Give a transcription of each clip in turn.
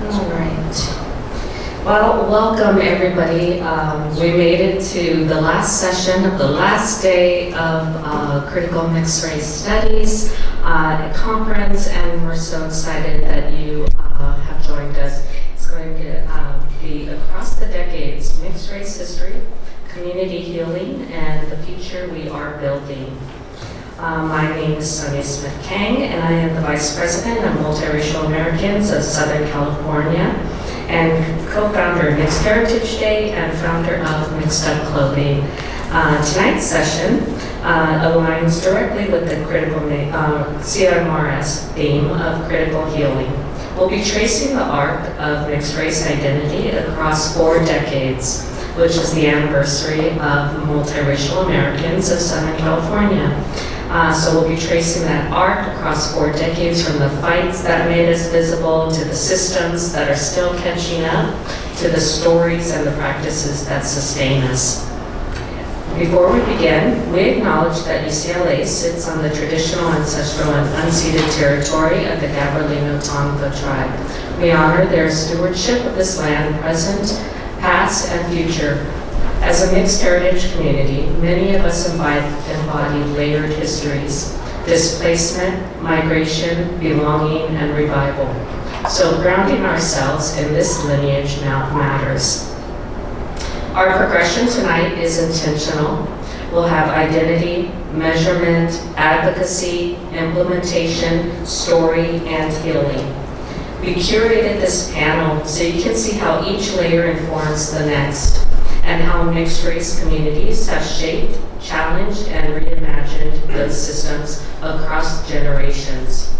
All right. Well, welcome everybody. We made it to the last session of the last day of Critical Mixed Race Studies conference, and we're so excited that you have joined us. It's going to be across the decades, mixed race history, community healing, and the future we are building. My name is Sonia Kang, and I am the Vice President of Multiracial Americans of Southern California, and co-founder of Mixed Heritage Day and founder of Mixed Up Clothing. Tonight's session aligns directly with the critical CMRS theme of critical healing. We'll be tracing the arc of mixed race identity across 4 decades, which is the anniversary of Multiracial Americans of Southern California. So we'll be tracing that arc across 4 decades, from the fights that made us visible, to the systems that are still catching up, to the stories and the practices that sustain us. Before we begin, we acknowledge that UCLA sits on the traditional, ancestral, and unceded territory of the Gabrielino Tonga tribe. We honor their stewardship of this land, present, past, and future. As a mixed heritage community, many of us embody layered histories: displacement, migration, belonging, and revival. So grounding ourselves in this lineage now matters. Our progression tonight is intentional. We'll have identity, measurement, advocacy, implementation, story, and healing. We curated this panel so you can see how each layer informs the next, and how mixed race communities have shaped, challenged, and reimagined those systems across generations.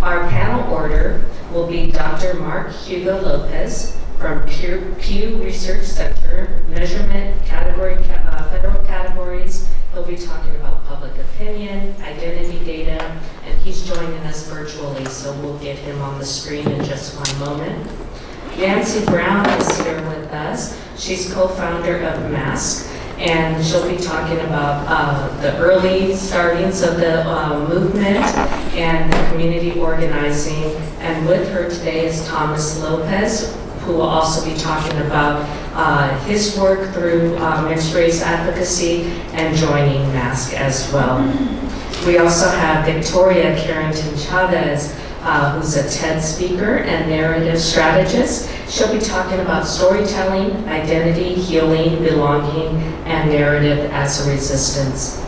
Our panel order will be Dr. Mark Hugo Lopez from Pew Research Center, Measurement, Federal Categories. He'll be talking about public opinion, identity data, and he's joining us virtually, so we'll get him on the screen in just one moment. Nancy Brown is here with us. She's co-founder of MASC, and she'll be talking about the early startings of the movement and the community organizing. And with her today is Thomas Lopez, who will also be talking about his work through mixed race advocacy and joining MASC as well. We also have Victoria Carrington Chavez, who's a TED speaker and narrative strategist. She'll be talking about storytelling, identity, healing, belonging, and narrative as a resistance.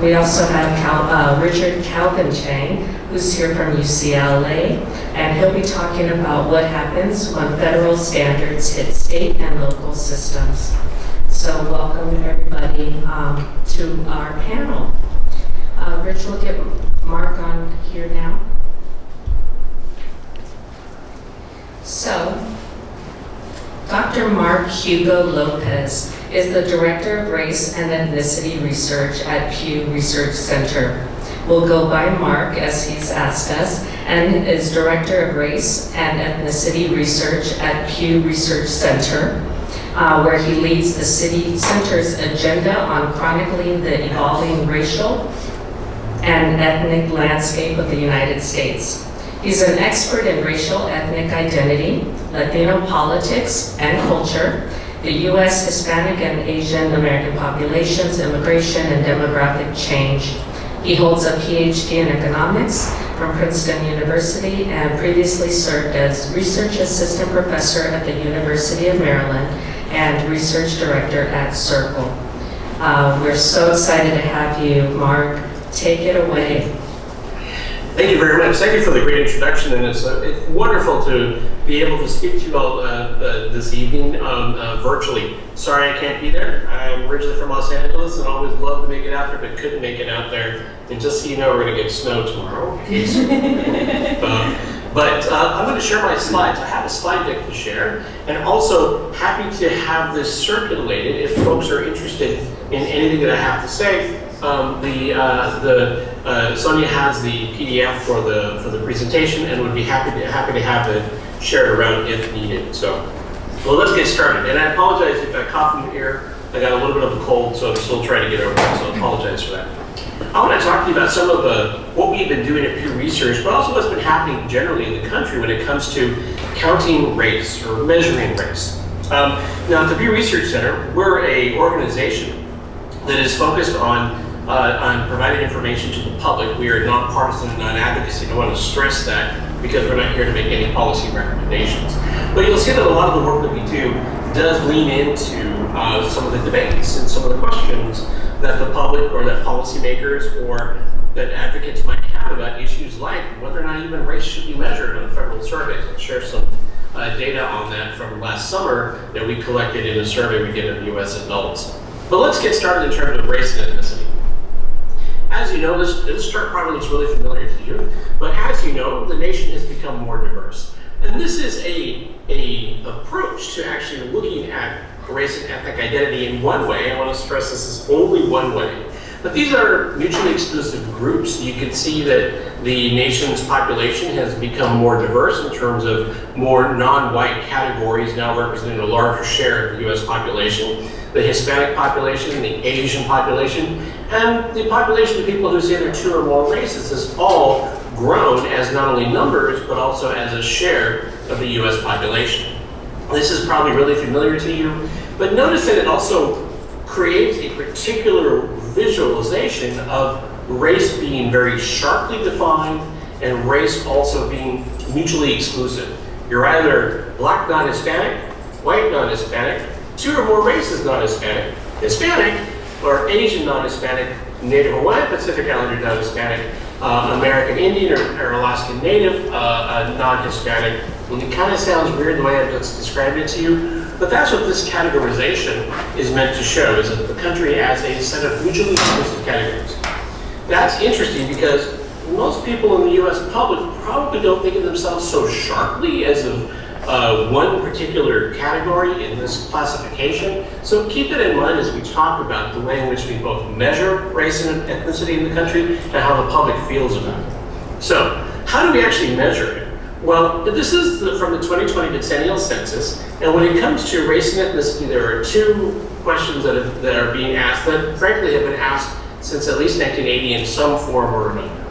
We also have Richard Calvin Chang, who's here from UCLA, and he'll be talking about what happens when federal standards hit state and local systems. So welcome everybody to our panel. Rich will get Mark on here now. So, Dr. Mark Hugo Lopez is the Director of Race and Ethnicity Research at Pew Research Center. We'll go by Mark as he's asked us, and is Director of Race and Ethnicity Research at Pew Research Center, where he leads the City Center's agenda on chronicling the evolving racial and ethnic landscape of the United States. He's an expert in racial ethnic identity, Latino politics and culture, the U.S. Hispanic and Asian American populations, immigration, and demographic change. He holds a PhD in economics from Princeton University and previously served as research assistant professor at the University of Maryland and research director at Circle. We're so excited to have you, Mark. Take it away. Thank you very much. Thank you for the great introduction, and it's wonderful to be able to speak to you all this evening virtually. Sorry I can't be there. I'm originally from Los Angeles and always loved to make it out there, but couldn't make it out there. And just so you know, we're going to get snow tomorrow. But I'm going to share my slides. I have a slide deck to share, and also happy to have this circulated if folks are interested in anything that I have to say. Sonia has the PDF for the presentation, and would be happy to have it shared around if needed. So, well, let's get started. And I apologize if I cough in your ear. I got a little bit of a cold, so I'm still trying to get over it. So I apologize for that. I want to talk to you about some of what we've been doing at Pew Research, but also what's been happening generally in the country when it comes to counting race or measuring race. Now, at the Pew Research Center, we're an organization that is focused on providing information to the public. We are nonpartisan and non-advocacy. I want to stress that because we're not here to make any policy recommendations. But you'll see that a lot of the work that we do does lean into some of the debates and some of the questions that the public or that policymakers or that advocates might have about issues like whether or not even race should be measured on federal surveys. I'll share some data on that from last summer that we collected in a survey we did of US adults. But let's get started in terms of race and ethnicity. As you know, this chart probably looks really familiar to you, but as you know, the nation has become more diverse. And this is a approach to actually looking at race and ethnic identity in one way. I want to stress this is only one way. But these are mutually exclusive groups. You can see that the nation's population has become more diverse in terms of more non-white categories now representing a larger share of the US population. The Hispanic population, the Asian population, and the population of people who say they're two or more races has all grown as not only numbers, but also as a share of the US population. This is probably really familiar to you, but notice that it also creates a particular visualization of race being very sharply defined and race also being mutually exclusive. You're either black non-Hispanic, white non-Hispanic, two or more races non-Hispanic, Hispanic, or Asian non-Hispanic, Native Hawaiian Pacific Islander non-Hispanic, American Indian or Alaskan Native non-Hispanic. And it kind of sounds weird the way I've just described it to you, but that's what this categorization is meant to show, is that the country has a set of mutually exclusive categories. That's interesting because most people in the US public probably don't think of themselves so sharply as of one particular category in this classification. So keep it in mind as we talk about the way in which we both measure race and ethnicity in the country and how the public feels about it. So how do we actually measure it? Well, this is from the 2020 decennial census, and when it comes to race and ethnicity, there are two questions that are being asked that frankly have been asked since at least 1980 in some form or another.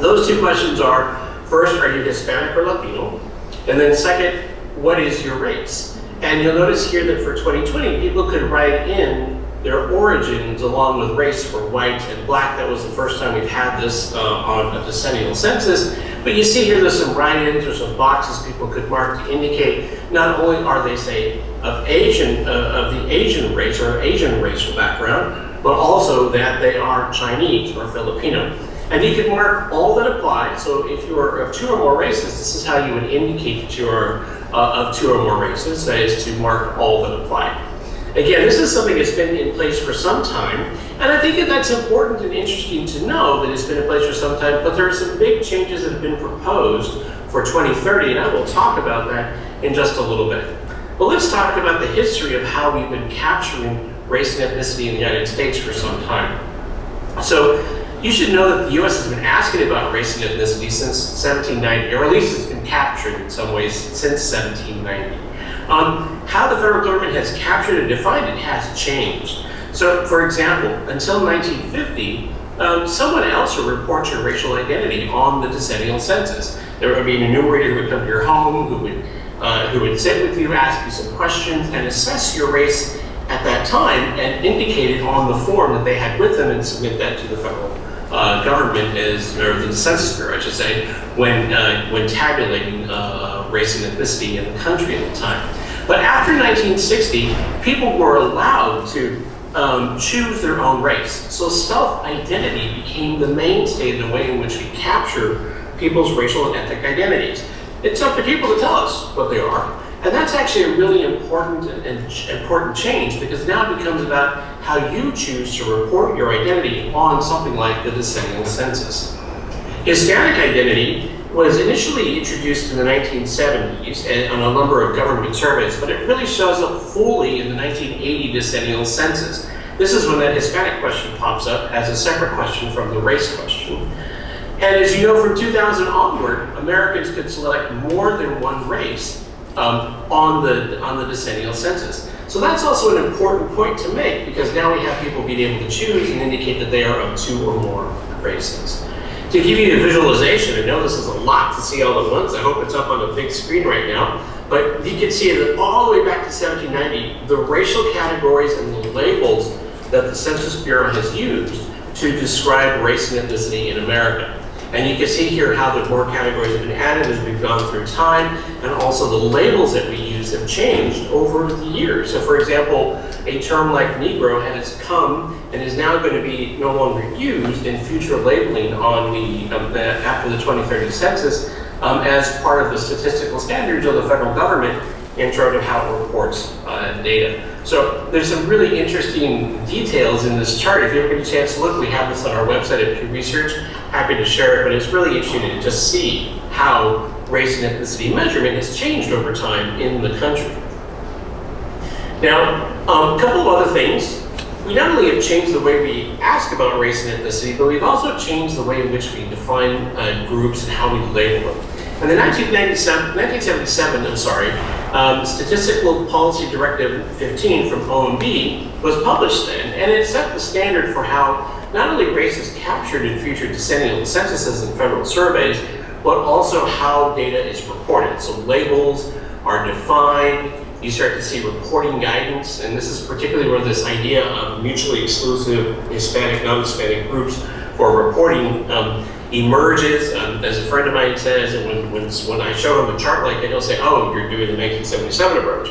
Those two questions are, first, are you Hispanic or Latino? And then second, what is your race? And you'll notice here that for 2020, people could write in their origins along with race for white and black. That was the first time we've had this on a decennial census. But you see here there's some write-ins or some boxes people could mark to indicate not only are they, say, of the Asian race or Asian racial background, but also that they are Chinese or Filipino. And you can mark all that apply. So if you are of two or more races, this is how you would indicate that you are of two or more races, that is to mark all that apply. Again, this is something that's been in place for some time, and I think that that's important and interesting to know that it's been in place for some time, but there are some big changes that have been proposed for 2030, and I will talk about that in just a little bit. But let's talk about the history of how we've been capturing race and ethnicity in the United States for some time. So you should know that the US has been asking about race and ethnicity since 1790, or at least it's been captured in some ways since 1790. How the federal government has captured and defined it has changed. So, for example, until 1950, someone else would report your racial identity on the decennial census. There would be an enumerator who would come to your home, who would sit with you, ask you some questions, and assess your race at that time, and indicate it on the form that they had with them and submit that to the federal government, or the Census Bureau, I should say, when tabulating race and ethnicity in the country at the time. But after 1960, people were allowed to choose their own race. So self-identity became the mainstay of the way in which we capture people's racial and ethnic identities. It's up to people to tell us what they are. And that's actually a really important change, because now it becomes about how you choose to report your identity on something like the decennial census. Hispanic identity was initially introduced in the 1970s on a number of government surveys, but it really shows up fully in the 1980 decennial census. This is when that Hispanic question pops up as a separate question from the race question. And as you know, from 2000 onward, Americans could select more than one race on the decennial census. So that's also an important point to make, because now we have people being able to choose and indicate that they are of 2 or more races. To give you a visualization, I know this is a lot to see all at once. I hope it's up on a big screen right now. But you can see that all the way back to 1790, the racial categories and the labels that the Census Bureau has used to describe race and ethnicity in America. And you can see here how the more categories have been added as we've gone through time, and also the labels that we use have changed over the years. So for example, a term like Negro has come and is now going to be no longer used in future labeling on after the 2030 census as part of the statistical standards of the federal government in terms of how it reports data. So there's some really interesting details in this chart. If you ever get a chance to look, we have this on our website at Pew Research. Happy to share it, but it's really interesting to just see how race and ethnicity measurement has changed over time in the country. Now, a couple of other things. We not only have changed the way we ask about race and ethnicity, but we've also changed the way in which we define groups and how we label them. In the 1977, Statistical Policy Directive 15 from OMB was published then, and it set the standard for how not only race is captured in future decennial censuses and federal surveys, but also how data is reported. So labels are defined, you start to see reporting guidance, and this is particularly where this idea of mutually exclusive Hispanic, non-Hispanic groups for reporting emerges. As a friend of mine says, and when I show him a chart like that, he'll say, oh, you're doing the 1977 approach.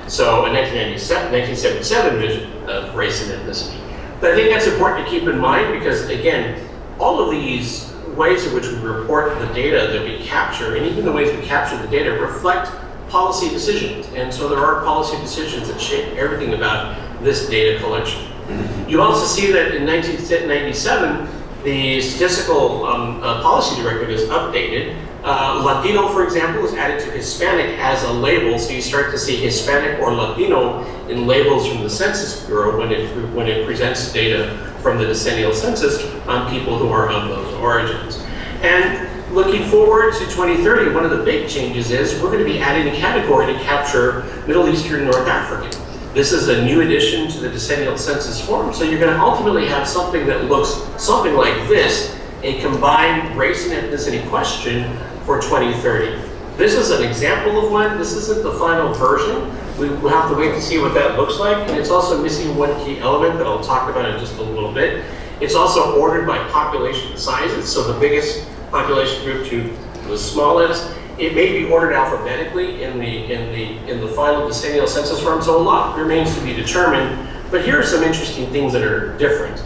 So a 1977 vision of race and ethnicity. But I think that's important to keep in mind because, again, all of these ways in which we report the data that we capture, and even the ways we capture the data, reflect policy decisions. And so there are policy decisions that shape everything about this data collection. You also see that in 1997, the Statistical Policy Directive is updated. Latino, for example, is added to Hispanic as a label, so you start to see Hispanic or Latino in labels from the Census Bureau when it presents data from the decennial census on people who are of those origins. And looking forward to 2030, one of the big changes is we're going to be adding a category to capture Middle Eastern North African. This is a new addition to the decennial census form, so you're going to ultimately have something that looks something like this, a combined race and ethnicity question for 2030. This is an example of one. This isn't the final version. We'll have to wait to see what that looks like, and it's also missing one key element that I'll talk about in just a little bit. It's also ordered by population sizes, so the biggest population group to the smallest. It may be ordered alphabetically in the final decennial census form, so a lot remains to be determined. But here are some interesting things that are different.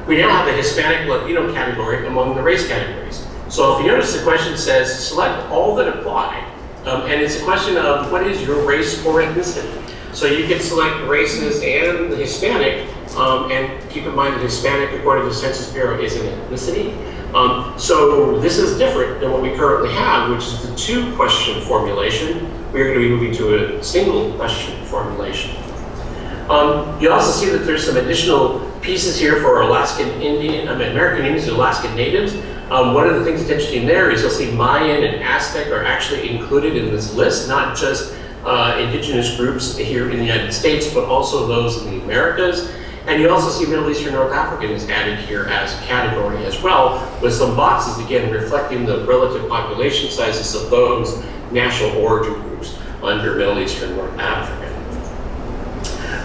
We now have the Hispanic Latino category among the race categories. So if you notice, the question says select all that apply, and it's a question of what is your race or ethnicity. So you can select races and the Hispanic, and keep in mind that Hispanic, according to the Census Bureau, is an ethnicity. So this is different than what we currently have, which is the 2-question formulation. We're going to be moving to a single question formulation. You also see that there's some additional pieces here for Alaskan Indian, American Indians and Alaskan Natives. One of the things that's interesting there is you'll see Mayan and Aztec are actually included in this list, not just indigenous groups here in the United States, but also those in the Americas. And you also see Middle Eastern North African is added here as a category as well, with some boxes, again, reflecting the relative population sizes of those national origin groups under Middle Eastern North African.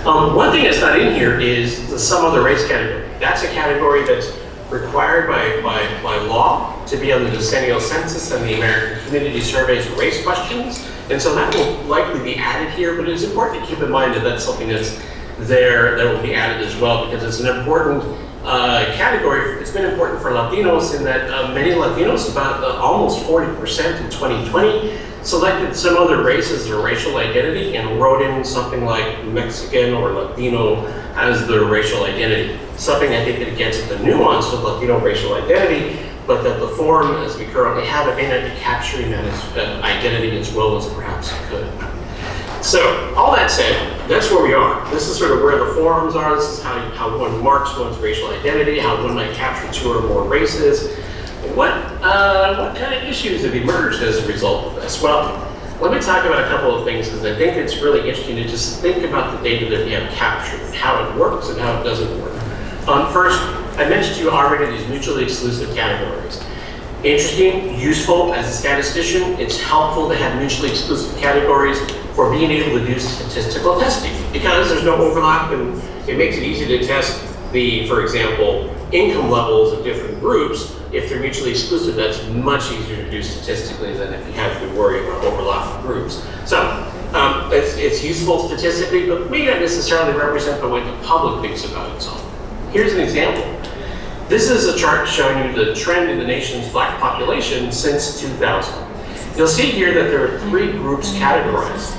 One thing that's not in here is the sum of the race category. That's a category that's required by law to be on the decennial census and the American Community Survey's race questions. And so that will likely be added here, but it's important to keep in mind that that's something that's there that will be added as well, because it's an important category. It's been important for Latinos in that many Latinos, about almost 40% in 2020, selected some other race as their racial identity and wrote in something like Mexican or Latino as their racial identity. Something I think that gets at the nuance of Latino racial identity, but that the form as we currently have it may not be capturing that identity as well as perhaps it could. So, all that said, that's where we are. This is sort of where the forums are. This is how one marks one's racial identity, how one might capture 2 or more races. What kind of issues have emerged as a result of this? Well, Let me talk about a couple of things because I think it's really interesting to just think about the data that we have captured, how it works and how it doesn't work. First, I mentioned to you already these mutually exclusive categories. Interesting, useful as a statistician, it's helpful to have mutually exclusive categories for being able to do statistical testing because there's no overlap and it makes it easy to test the, for example, income levels of different groups. If they're mutually exclusive, that's much easier to do statistically than if you have to worry about overlap of groups. So it's useful statistically, but may not necessarily represent the way the public thinks about itself. Here's an example. This is a chart showing you the trend in the nation's Black population since 2000. You'll see here that there are 3 groups categorized.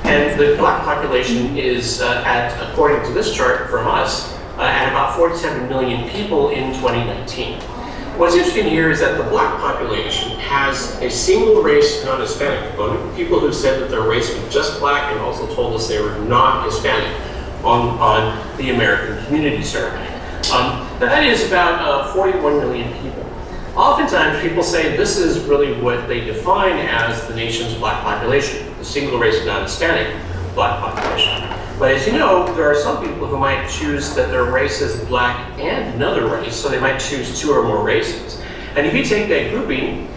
And the Black population is according to this chart from us, at about 47 million people in 2019. What's interesting here is that the Black population has a single race non-Hispanic component, people who said that their race was just Black and also told us they were not Hispanic on the American Community Survey. That is about 41 million people. Oftentimes people say this is really what they define as the nation's Black population, the single race non-Hispanic Black population. But as you know, there are some people who might choose that their race is Black and another race, so they might choose 2 or more races. And if you take that grouping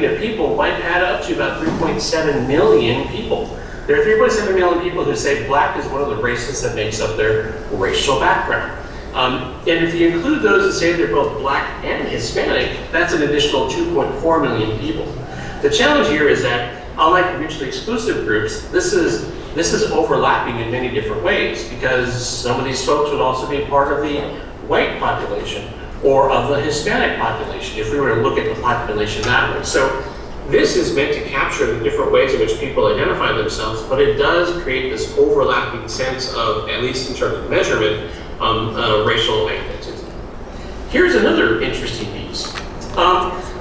of people might add up to about 3.7 million people. There are 3.7 million people who say Black is one of the races that makes up their racial background. And if you include those who say they're both Black and Hispanic, that's an additional 2.4 million people. The challenge here is that, unlike mutually exclusive groups, this is overlapping in many different ways because some of these folks would also be part of the white population or of the Hispanic population if we were to look at the population that way. So this is meant to capture the different ways in which people identify themselves, but it does create this overlapping sense of, at least in terms of measurement, racial identity. Here's another interesting piece.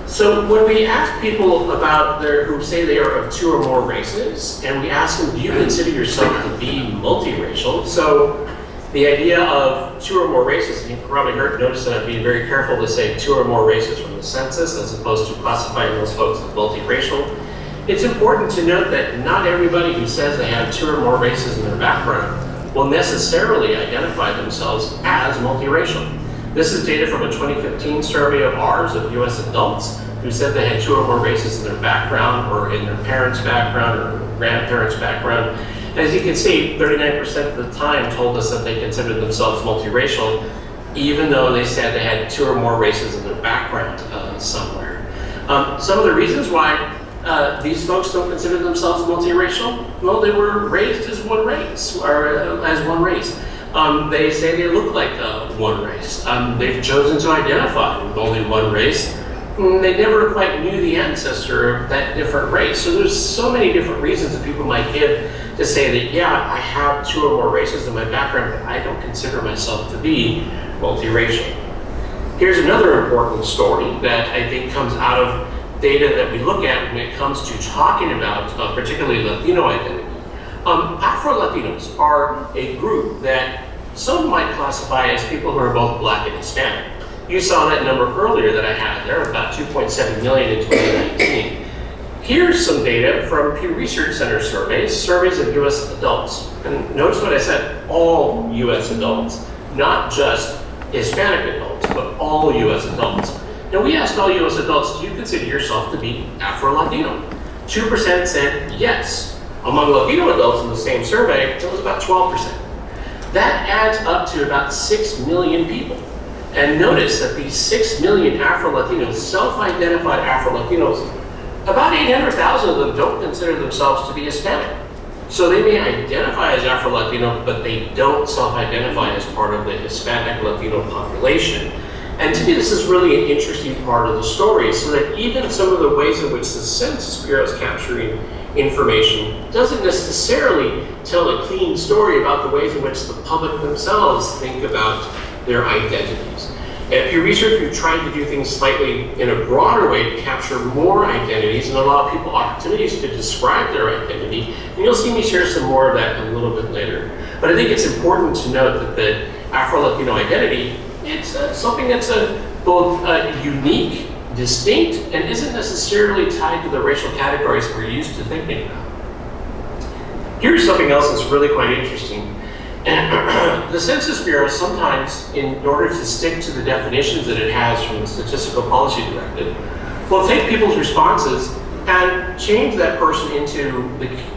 So when we ask people about who say they are of 2 or more races, and we ask them, do you consider yourself to be multiracial? So the idea of 2 or more races, and you probably noticed that I'm being very careful to say 2 or more races from the census as opposed to classifying those folks as multiracial. It's important to note that not everybody who says they have 2 or more races in their background will necessarily identify themselves as multiracial. This is data from a 2015 survey of ours of US adults who said they had 2 or more races in their background or in their parents' background or grandparents' background. And as you can see, 39% of the time told us that they considered themselves multiracial, even though they said they had 2 or more races in their background somewhere. Some of the reasons why these folks don't consider themselves multiracial, well, they were raised as one race, or as one race. They say they look like one race. They've chosen to identify with only one race. They never quite knew the ancestor of that different race. So there's so many different reasons that people might give to say that, yeah, I have 2 or more races in my background, but I don't consider myself to be multiracial. Here's another important story that I think comes out of data that we look at when it comes to talking about particularly Latino identity. Afro-Latinos are a group that some might classify as people who are both Black and Hispanic. You saw that number earlier that I had there, about 2.7 million in 2019. Here's some data from Pew Research Center surveys of US adults. And notice what I said, all US adults, not just Hispanic adults, but all US adults. Now we asked all US adults, do you consider yourself to be Afro-Latino? 2% said yes. Among Latino adults in the same survey, it was about 12%. That adds up to about 6 million people. And notice that these 6 million Afro-Latinos, self-identified Afro-Latinos, about 800,000 of them don't consider themselves to be Hispanic. So they may identify as Afro-Latino, but they don't self-identify as part of the Hispanic Latino population. And to me, this is really an interesting part of the story, so that even some of the ways in which the Census Bureau is capturing information doesn't necessarily tell a clean story about the ways in which the public themselves think about their identities. At Pew Research, we've tried to do things slightly in a broader way to capture more identities and allow people opportunities to describe their identity. And you'll see me share some more of that a little bit later. But I think it's important to note that the Afro-Latino identity, it's something that's both unique distinct and isn't necessarily tied to the racial categories we're used to thinking about. Here's something else that's really quite interesting. The Census Bureau sometimes, in order to stick to the definitions that it has from the Statistical Policy Directive, will take people's responses and change that person into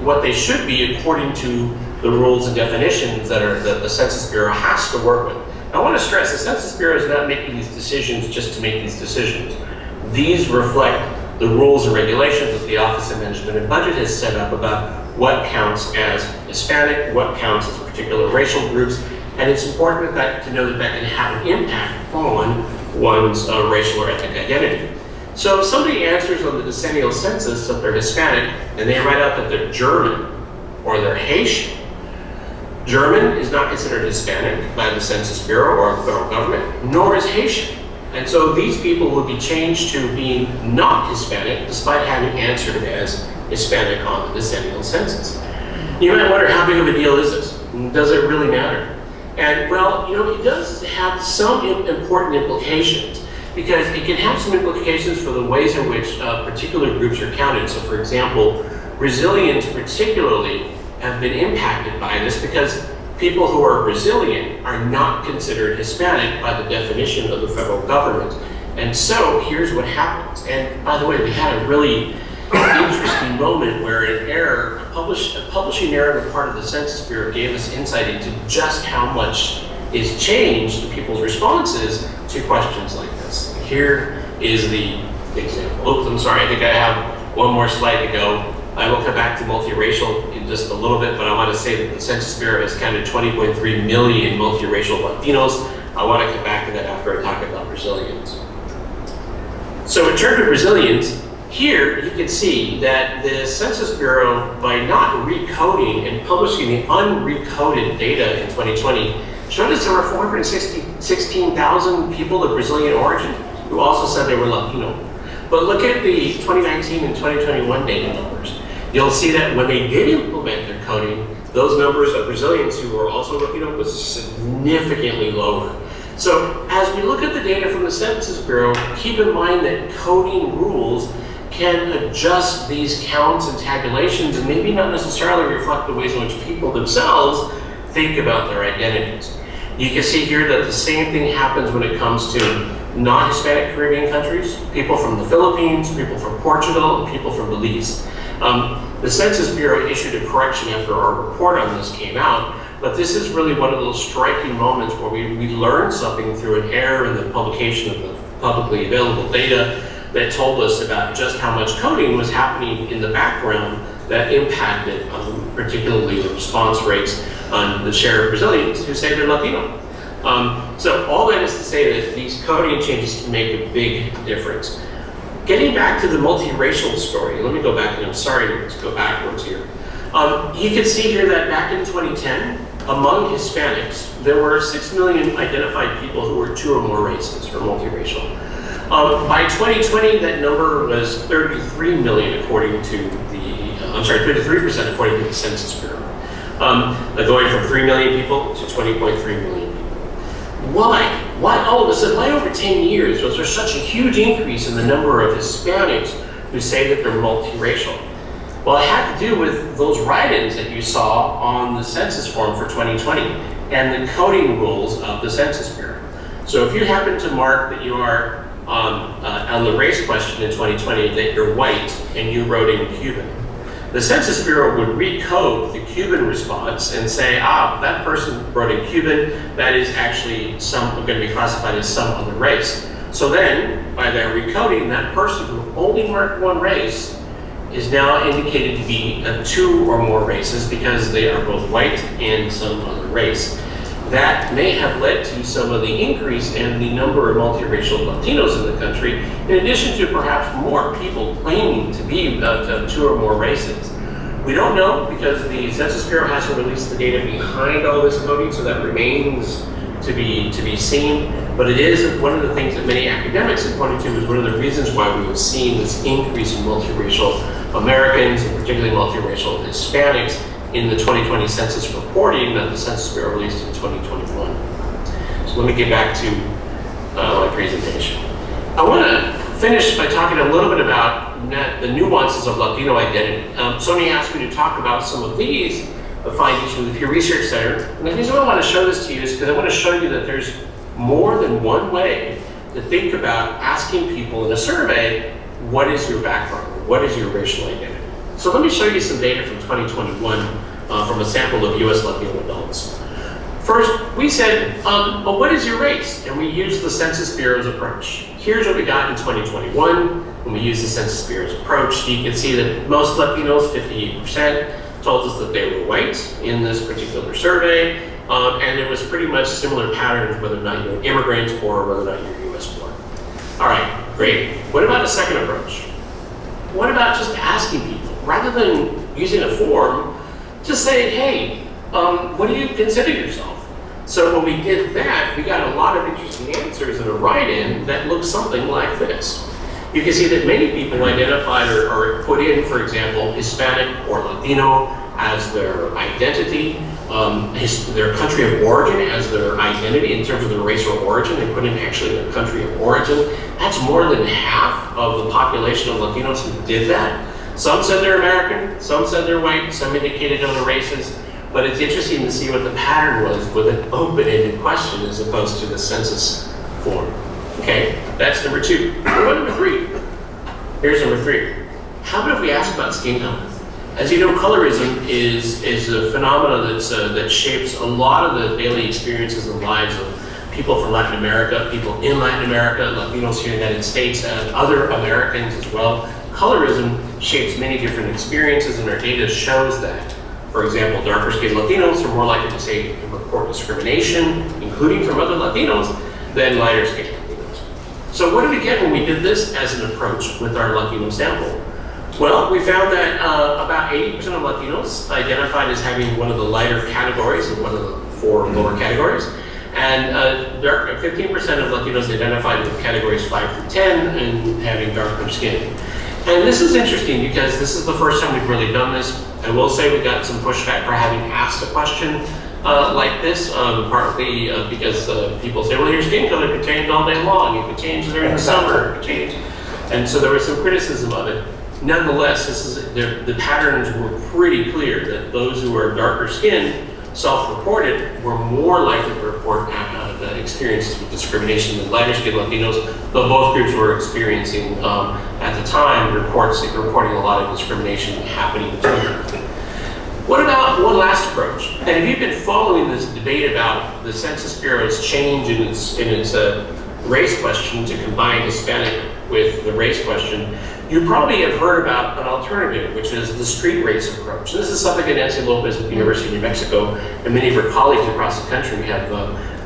what they should be according to the rules and definitions that the Census Bureau has to work with. I want to stress the Census Bureau is not making these decisions just to make these decisions. These reflect the rules and regulations that the Office of Management and Budget has set up about what counts as Hispanic, what counts as particular racial groups, and it's important to know that that can have an impact on one's racial or ethnic identity. So if somebody answers on the decennial census that they're Hispanic, and they write out that they're German or they're Haitian, German is not considered Hispanic by the Census Bureau or the federal government, nor is Haitian. And so these people will be changed to being not Hispanic despite having answered as Hispanic on the decennial census. You might wonder, how big of a deal is this? Does it really matter? And well, it does have some important implications, because it can have some implications for the ways in which particular groups are counted. So for example, Brazilians particularly have been impacted by this because people who are Brazilian are not considered Hispanic by the definition of the federal government. And so here's what happens. And by the way, we had a really interesting moment where an error, a publishing error on the part of the Census Bureau gave us insight into just how much is changed in people's responses to questions like this. Here is the example. Oops, I'm sorry, I think I have one more slide to go. I will come back to multiracial in just a little bit, but I want to say that the Census Bureau has counted 20.3 million multiracial Latinos. I want to come back to that after I talk about Brazilians. So in terms of Brazilians, here you can see that the Census Bureau, by not recoding and publishing the unrecoded data in 2020, showed us there were 416,000 people of Brazilian origin who also said they were Latino. But look at the 2019 and 2021 data numbers. You'll see that when they did implement their coding, those numbers of Brazilians who were also Latino was significantly lower. So as we look at the data from the Census Bureau, keep in mind that coding rules can adjust these counts and tabulations and maybe not necessarily reflect the ways in which people themselves think about their identities. You can see here that the same thing happens when it comes to non-Hispanic Caribbean countries, people from the Philippines, people from Portugal, and people from Belize. The Census Bureau issued a correction after our report on this came out, but this is really one of those striking moments where we learned something through an error in the publication of the publicly available data that told us about just how much coding was happening in the background that impacted particularly the response rates on the share of Brazilians who say they're Latino. So all that is to say that these coding changes can make a big difference. Getting back to the multiracial story, let me go back, and I'm sorry to go backwards here. You can see here that back in 2010, among Hispanics, there were 6 million identified people who were 2 or more races or multiracial. By 2020, that number was 33 million according to the, 33% according to the Census Bureau. Going from 3 million people to 20.3 million people. Why? Why all of a sudden, why over 10 years was there such a huge increase in the number of Hispanics who say that they're multiracial? Well, it had to do with those write-ins that you saw on the census form for 2020 and the coding rules of the Census Bureau. So if you happen to mark that you are on the race question in 2020 that you're white and you wrote in Cuban, the Census Bureau would recode the Cuban response and say, that person wrote in Cuban, that is actually going to be classified as some other race. So then, by that recoding, that person who only marked one race is now indicated to be 2 or more races because they are both white and some other race. That may have led to some of the increase in the number of multiracial Latinos in the country, in addition to perhaps more people claiming to be 2 or more races. We don't know because the Census Bureau hasn't released the data behind all this coding, so that remains to be seen. But it is one of the things that many academics have pointed to as one of the reasons why we have seen this increase in multiracial Americans, and particularly multiracial Hispanics, in the 2020 census reporting that the Census Bureau released in 2021. So let me get back to my presentation. I want to finish by talking a little bit about the nuances of Latino identity. Sonia asked me to talk about some of these findings from the Pew Research Center. And the reason I want to show this to you is because I want to show you that there's more than one way to think about asking people in a survey, what is your background? What is your racial identity? So let me show you some data from 2021 from a sample of US Latino adults. First, we said, well, what is your race? And we used the Census Bureau's approach. Here's what we got in 2021 when we used the Census Bureau's approach. You can see that most Latinos, 58%, told us that they were white in this particular survey. And it was pretty much similar patterns whether or not you're an immigrant or whether or not you're US born. All right, great. What about the second approach? What about just asking people? Rather than using a form, just say, hey, what do you consider yourself? So when we did that, we got a lot of interesting answers in a write-in that looked something like this. You can see that many people identified or put in, for example, Hispanic or Latino as their identity, their country of origin as their identity in terms of their race or origin. They put in actually their country of origin. That's more than half of the population of Latinos who did that. Some said they're American, some said they're white, some indicated other races. But it's interesting to see what the pattern was with an open-ended question as opposed to the census form. Okay, that's number two. What about number three? Here's number three. How about if we ask about skin color? As you know, colorism is a phenomenon that shapes a lot of the daily experiences and lives of people from Latin America, people in Latin America, Latinos here in the United States, and other Americans as well. Colorism shapes many different experiences, and our data shows that. For example, darker skinned Latinos are more likely to say to report discrimination, including from other Latinos, than lighter skinned Latinos. So what did we get when we did this as an approach with our Latino sample? Well, we found that about 80% of Latinos identified as having one of the lighter categories and one of the four lower categories. And 15% of Latinos identified with categories 5 through 10 and having darker skin. And this is interesting because this is the first time we've really done this. I will say we got some pushback for having asked a question like this, partly because people say, well, your skin color could change all day long. You could change during the summer, it could change. And so there was some criticism of it. Nonetheless, the patterns were pretty clear that those who are darker skinned, self-reported, were more likely to report the experiences with discrimination than lighter skinned Latinos, though both groups were experiencing, at the time, reporting a lot of discrimination happening between them. What about one last approach? And if you've been following this debate about the Census Bureau's change in its race question to combine Hispanic with the race question, you probably have heard about an alternative, which is the street race approach. And this is something that Nancy Lopez at the University of New Mexico and many of her colleagues across the country have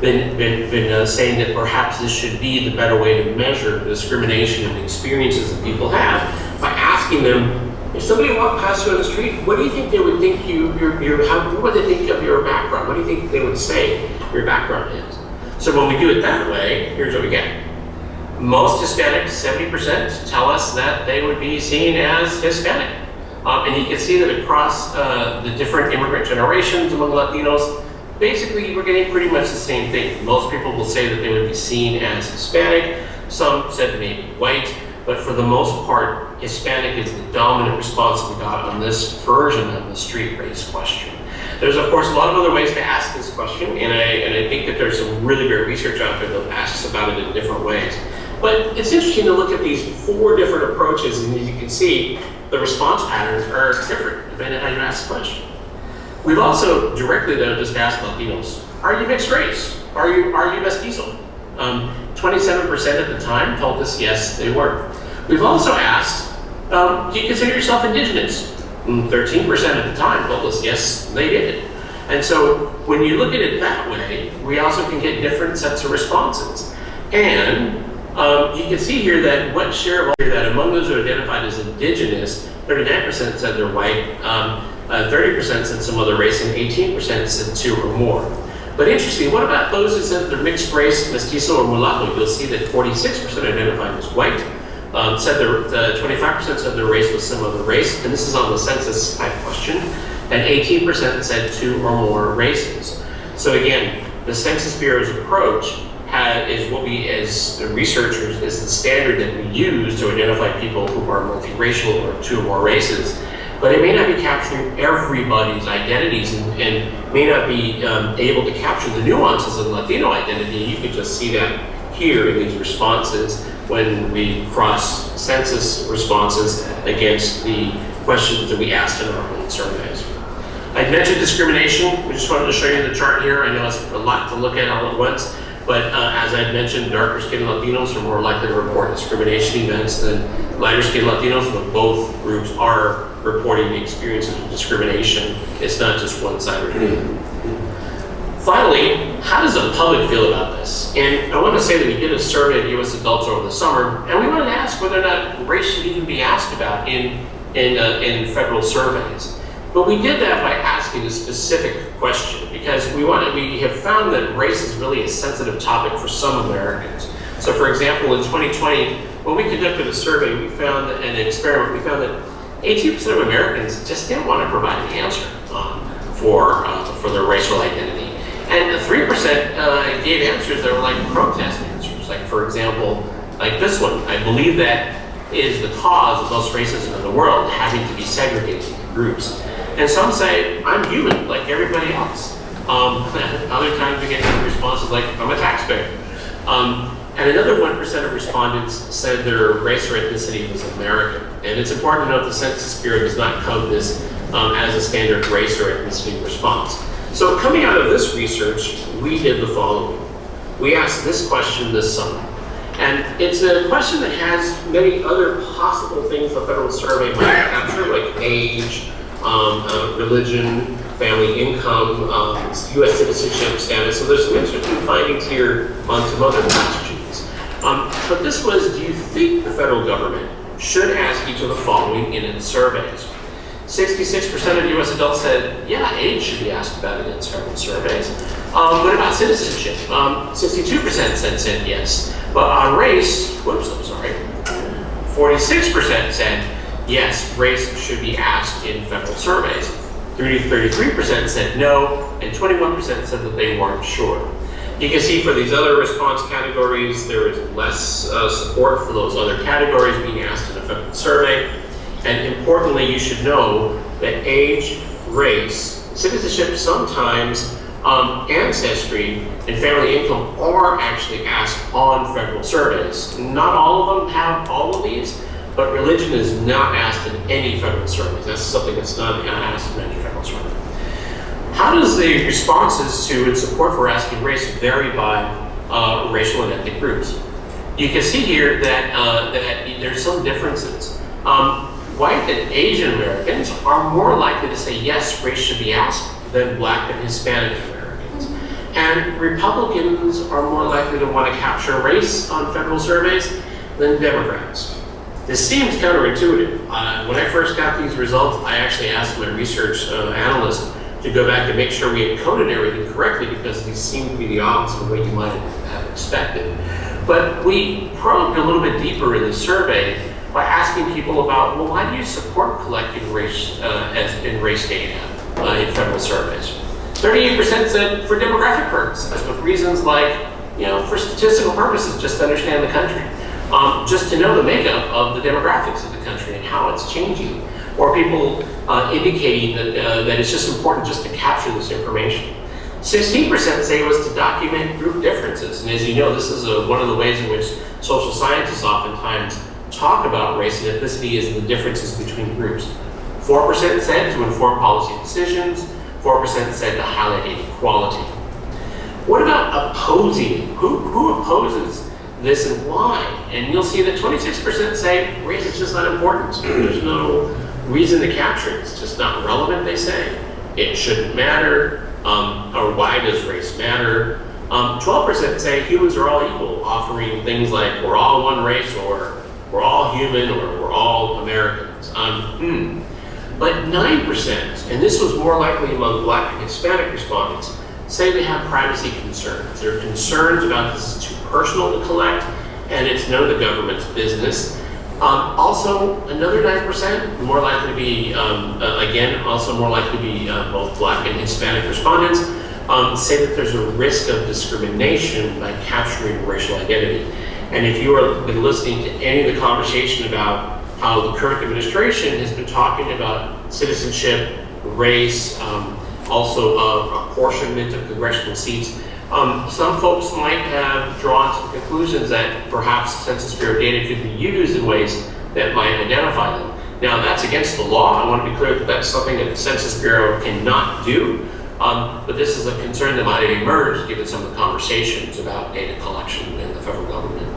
been saying that perhaps this should be the better way to measure the discrimination and experiences that people have by asking them, if somebody walked past you on the street, what do you think they would think what would they think of your background? What do you think they would say your background is? So when we do it that way, here's what we get. Most Hispanics, 70%, tell us that they would be seen as Hispanic. And you can see that across the different immigrant generations among Latinos, basically we're getting pretty much the same thing. Most people will say that they would be seen as Hispanic. Some said maybe white, but for the most part, Hispanic is the dominant response we got on this version of the street race question. There's of course a lot of other ways to ask this question, and I think that there's some really great research out there that asks about it in different ways. But it's interesting to look at these 4 different approaches, and as you can see, the response patterns are different depending on how you ask the question. We've also directly though just asked Latinos, are you mixed race? Are you mestizo? 27% at the time told us yes, they were. We've also asked, do you consider yourself indigenous? 13% at the time told us yes, they did. And so when you look at it that way, we also can get different sets of responses. And you can see here that what share of that among those who identified as indigenous, 39% said they're white, 30% said some other race, and 18% said 2 or more. But interesting, what about those who said they're mixed race, mestizo, or mulatto? You'll see that 46% identified as white, 25% said their race was some other race, and this is on the census type question, and 18% said 2 or more races. So again, the Census Bureau's approach is what we, as the researchers, is the standard that we use to identify people who are multiracial or two or more races. But it may not be capturing everybody's identities and may not be able to capture the nuances of Latino identity. You can just see that here in these responses when we cross census responses against the questions that we asked in our own surveys. I mentioned discrimination. We just wanted to show you the chart here. I know it's a lot to look at all at once, but as I mentioned, darker skinned Latinos are more likely to report discrimination events than lighter skinned Latinos, but both groups are reporting the experiences of discrimination. It's not just one side or the other. Finally, how does the public feel about this? And I want to say that we did a survey of US adults over the summer, and we wanted to ask whether or not race should even be asked about in federal surveys. But we did that by asking a specific question because we have found that race is really a sensitive topic for some Americans. So for example, in 2020, when we conducted a survey, we found that 80% of Americans just didn't want to provide an answer for their racial identity. And 3% gave answers that were like protest answers. Like for example, like this one, I believe that is the cause of most racism in the world, having to be segregated into groups. And some say, I'm human, like everybody else. Other times we get responses like, I'm a taxpayer. And another 1% of respondents said their race or ethnicity was American. And it's important to note the Census Bureau does not code this as a standard race or ethnicity response. So coming out of this research, we did the following. We asked this question this summer. And it's a question that has many other possible things the federal survey might capture, like age, religion, family income, U.S. citizenship status. So there's some interesting findings here on some other questions. But this was, do you think the federal government should ask each of the following in its surveys? 66% of U.S. adults said, yeah, age should be asked about in its federal surveys. What about citizenship? 62% said yes. But on race, 46% said, yes, race should be asked in federal surveys. 33% said no, and 21% said that they weren't sure. You can see for these other response categories, there is less support for those other categories being asked in a federal survey. And importantly, you should know that age, race, citizenship sometimes, ancestry, and family income are actually asked on federal surveys. Not all of them have all of these, but religion is not asked in any federal surveys. That's something that's not asked in any federal survey. How does the responses to and support for asking race vary by racial and ethnic groups? You can see here that, that there's some differences. White and Asian Americans are more likely to say yes, race should be asked than Black and Hispanic Americans. And Republicans are more likely to want to capture race on federal surveys than Democrats. This seems counterintuitive. When I first got these results, I actually asked my research analyst to go back and make sure we had coded everything correctly because these seem to be the opposite of what you might have expected. But we probed a little bit deeper in the survey by asking people about, well, why do you support collecting race in race data in federal surveys? 38% said for demographic purposes, with reasons like, for statistical purposes, just to understand the country, just to know the makeup of the demographics of the country and how it's changing, or people indicating that it's just important just to capture this information. 16% say it was to document group differences, and as you know, this is one of the ways in which social scientists oftentimes talk about race and ethnicity is the differences between groups. 4% said to inform policy decisions, 4% said to highlight inequality. What about opposing? Who opposes this and why? And you'll see that 26% say race is just not important. There's no reason to capture it. It's just not relevant, they say. It shouldn't matter. Or why does race matter? 12% say humans are all equal, offering things like we're all one race, or we're all human, or we're all Americans. But 9%, and this was more likely among Black and Hispanic respondents, say they have privacy concerns. There are concerns about this is too personal to collect, and it's none of the government's business. Also, another 9%, more likely to be, again, also more likely to be both Black and Hispanic respondents, say that there's a risk of discrimination by capturing racial identity. And if you have been listening to any of the conversation about how the current administration has been talking about citizenship, race, also apportionment of congressional seats, some folks might have drawn some conclusions that perhaps Census Bureau data could be used in ways that might identify them. Now, that's against the law. I want to be clear that that's something that the Census Bureau cannot do, but this is a concern that might have emerged given some of the conversations about data collection in the federal government.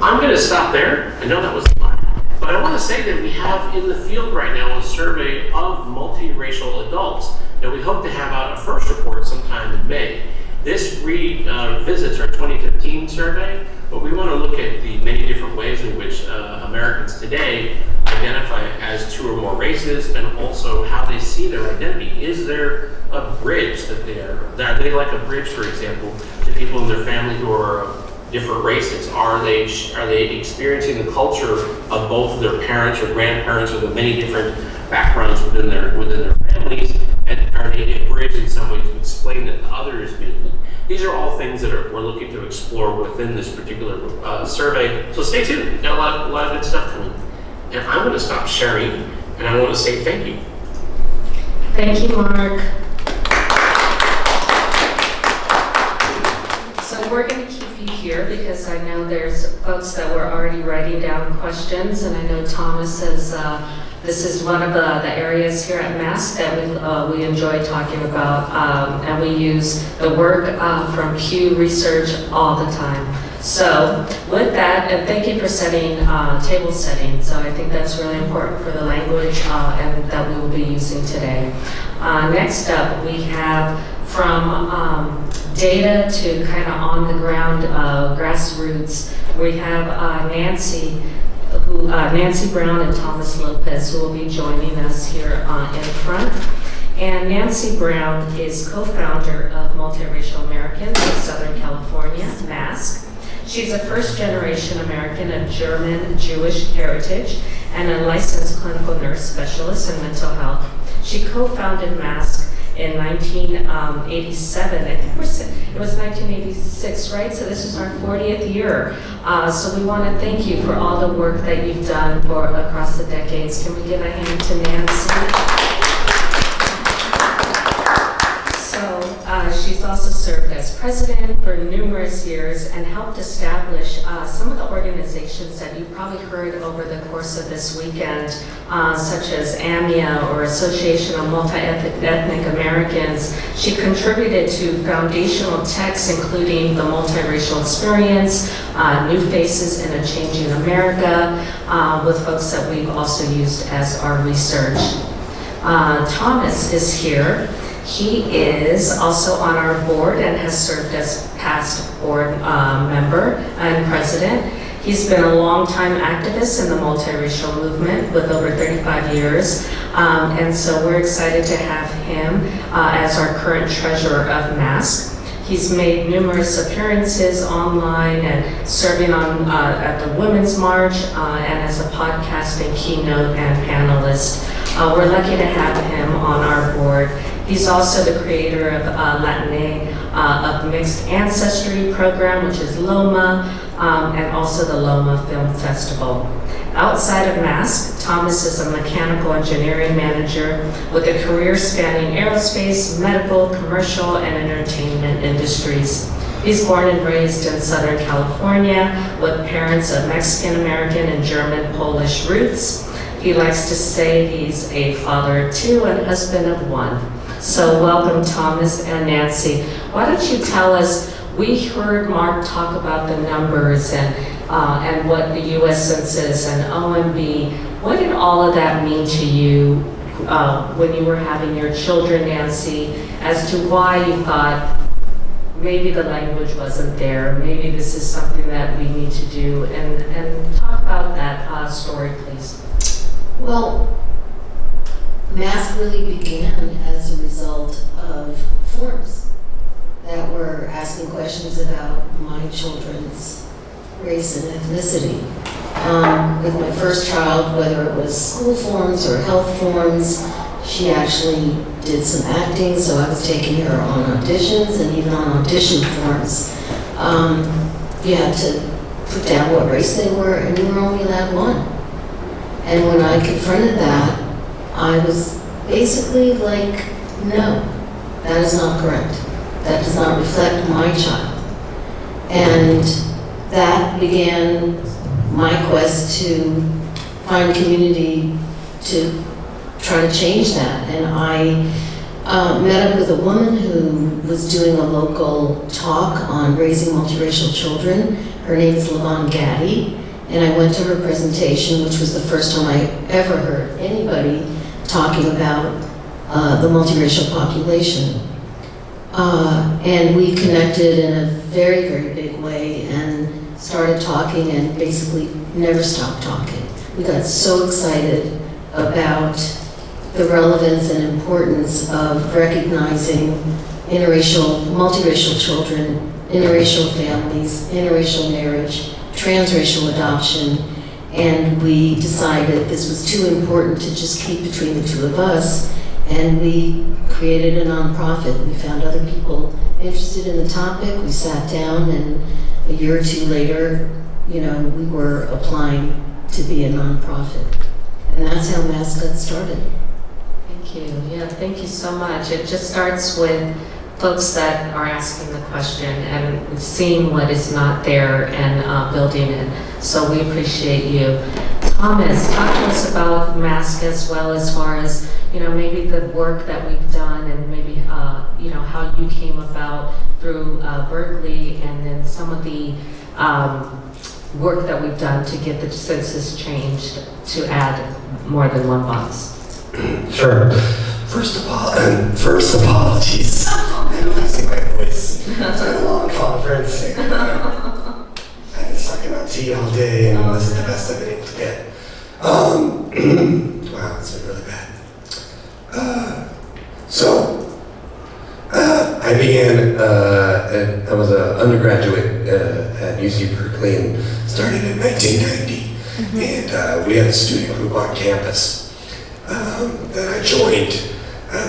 I'm going to stop there. I know that was a lot, but I want to say that we have in the field right now a survey of multiracial adults, and we hope to have out a first report sometime in May. This revisits our 2015 survey, but we want to look at the many different ways in which Americans today identify as two or more races, and also how they see their identity. Is there a bridge that are they like a bridge, for example, to people in their family who are of different races? Are they experiencing the culture of both of their parents or grandparents or the many different backgrounds within their families? And are they a bridge in some way to explain that to others maybe? These are all things that we're looking to explore within this particular survey. So stay tuned. We've got a lot of good stuff coming. And I'm going to stop sharing, and I want to say thank you. Thank you, Mark. So we're going to keep you here because I know there's folks that were already writing down questions, and I know Thomas has this is one of the areas here at MASC that we enjoy talking about, and we use the work from Pew Research all the time. So with that, and thank you for setting table setting. So I think that's really important for the language and that we will be using today. Next up, we have from data to kind of on the ground grassroots. We have Nancy Brown and Thomas Lopez, who will be joining us here in front. And Nancy Brown is co-founder of Multiracial Americans in Southern California, MASC. She's a first-generation American of German Jewish heritage and a licensed clinical nurse specialist in mental health. She co-founded MASC in 1987. I think it was 1986, right? So this is our 40th year. So we want to thank you for all the work that you've done across the decades. Can we give a hand to Nancy? She's also served as president for numerous years and helped establish some of the organizations that you've probably heard over the course of this weekend, such as AMIA or Association of Multi-Ethnic Americans. She contributed to foundational texts including The Multiracial Experience, New Faces in a Changing America, with folks that we've also used as our research. Thomas is here. He is also on our board and has served as past board member and president. He's been a longtime activist in the multiracial movement with over 35 years. And so we're excited to have him as our current treasurer of MASC. He's made numerous appearances online and serving on at the Women's March and as a podcasting keynote and panelist. We're lucky to have him on our board. He's also the creator of Latine of Mixed Ancestry program, which is LOMA, and also the LOMA Film Festival. Outside of MASC, Thomas is a mechanical engineering manager with a career spanning aerospace, medical, commercial, and entertainment industries. He's born and raised in Southern California with parents of Mexican American and German Polish roots. He likes to say he's a father of two and husband of one. So welcome, Thomas and Nancy. Why don't you tell us, we heard Mark talk about the numbers and what the U.S. Census and OMB, what did all of that mean to you when you were having your children, Nancy, as to why you thought maybe the language wasn't there, maybe this is something that we need to do, and talk about that story, please. Well, MASC really began as a result of forms that were asking questions about my children's race and ethnicity. With my first child, whether it was school forms or health forms, She actually did some acting, so I was taking her on auditions and even on audition forms. You had to put down what race they were, and you were only allowed one. And when I confronted that, I was basically like, no, that is not correct. That does not reflect my child. And that began my quest to find community to try to change that. And I met up with a woman who was doing a local talk on raising multiracial children. Her name is Levon Gaddy. And I went to her presentation, which was the first time I ever heard anybody talking about the multiracial population. And we connected in a very, very big way and started talking and basically never stopped talking. We got so excited about the relevance and importance of recognizing multiracial children, interracial families, interracial marriage, transracial adoption, and we decided this was too important to just keep between the two of us, and we created a nonprofit. We found other people interested in the topic. We sat down, and a year or two later, we were applying to be a nonprofit. And that's how MASC got started. Thank you. Yeah, thank you so much. It just starts with folks that are asking the question and seeing what is not there and building it. So we appreciate you. Thomas, talk to us about MASC as well, as far as, maybe the work that we've done and maybe, how you came about through Berkeley, and then some of the work that we've done to get the census changed to add more than one box. Sure. First apologies. I'm losing my voice. It's been a long conference. And, I've been sucking on tea all day, and this is the best I've been able to get. Wow, it's been really bad. I began, I was an undergraduate at UC Berkeley and started in 1990. And we had a student group on campus that I joined.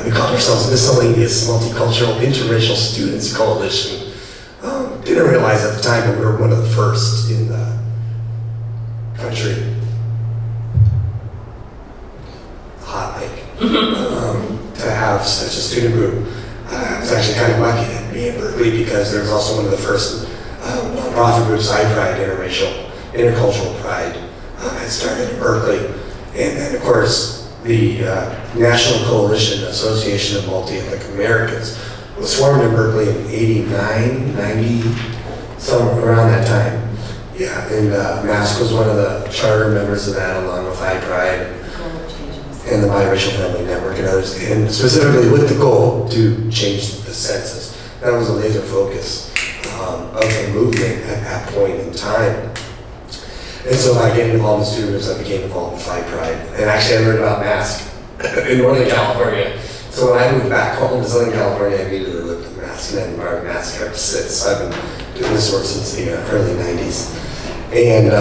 We called ourselves Miscellaneous Multicultural Interracial Students Coalition. Didn't realize at the time, but we were one of the first in the country. Hot mic. To have such a student group. I was actually kind of lucky to be in Berkeley because there was also one of the first nonprofit groups, iPride, Intercultural Pride, had started in Berkeley. And then, of course, the National Coalition Association of Multi-Ethnic Americans was formed in Berkeley in 89, 90, somewhere around that time. Yeah, and MASC was one of the charter members of that, along with iPride and the Moderator Family Network and others, and specifically with the goal to change the census. That was a laser focus of the movement at that point in time. And so by getting involved in student groups, I became involved with iPride. And actually I learned about MASC in Northern California. So when I moved back home to Southern California, I immediately looked at MASC and then part of MASC ever since. So I've been doing this work since the early 90s. And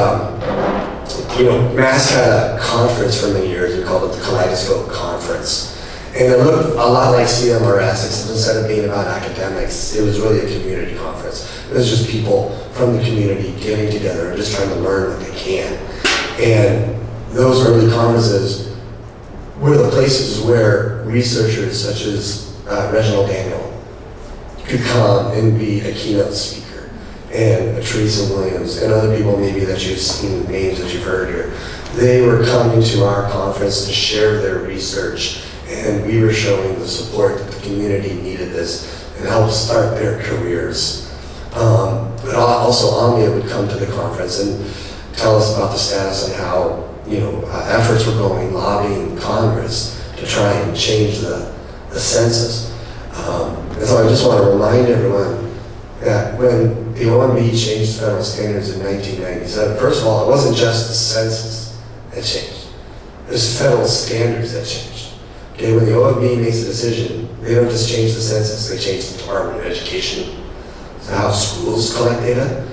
MASC had a conference for many years. We called it the Kaleidoscope Conference. And it looked a lot like CMRS, except instead of being about academics, it was really a community conference. It was just people from the community getting together and just trying to learn what they can. And those early conferences were the places where researchers such as Reginald Daniel could come and be a keynote speaker. And Teresa Williams and other people maybe that you've seen, names that you've heard here. They were coming to our conference to share their research, and we were showing the support that the community needed this and help start their careers. But also Omnia would come to the conference and tell us about the status and how efforts were going, lobbying Congress to try and change the census. And so I just want to remind everyone that when the OMB changed federal standards in 1997, first of all, it wasn't just the census that changed. It was federal standards that changed. Okay, when the OMB makes a decision, they don't just change the census, they change the Department of Education, so how schools collect data,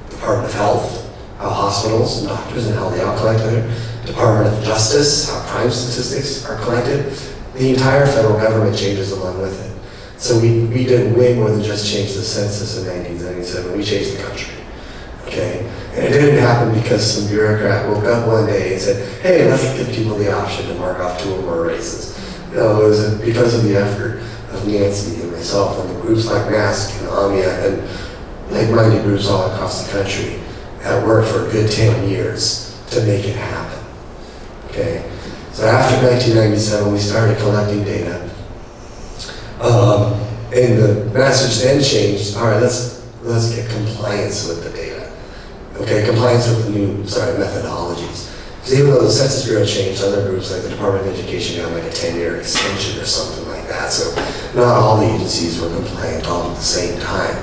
Department of Health, how hospitals and doctors and how they all collect data, Department of Justice, how crime statistics are collected. the entire federal government changes along with it. So we did way more than just change the census in 1997, we changed the country, okay? And it didn't happen because some bureaucrat woke up one day and said, hey, let's give people the option to mark off 2 or more races. No, it was because of the effort of Nancy and myself and the groups like MASC and AMIA and like-minded groups all across the country that worked for a good 10 years to make it happen, okay? So after 1997, we started collecting data. And the message then changed, all right, let's get compliance with the data. Okay, compliance with the new, methodologies. Because even though the Census Bureau changed, other groups like the Department of Education got like a 10-year extension or something like that. So not all the agencies were compliant all at the same time.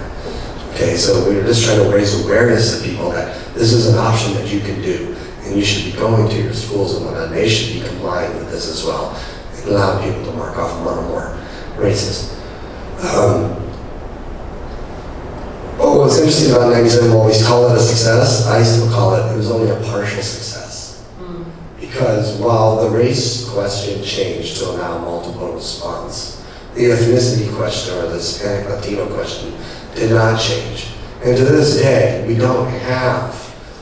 Okay, so we were just trying to raise awareness to people that this is an option that you can do. And you should be going to your schools and whatnot. They should be complying with this as well. And allow people to mark off 1 or more races. What's interesting about 97, while we call it a success, I still call it was only a partial success. Because while the race question changed to allow multiple response, the ethnicity question or the Hispanic Latino question did not change. And to this day, we don't have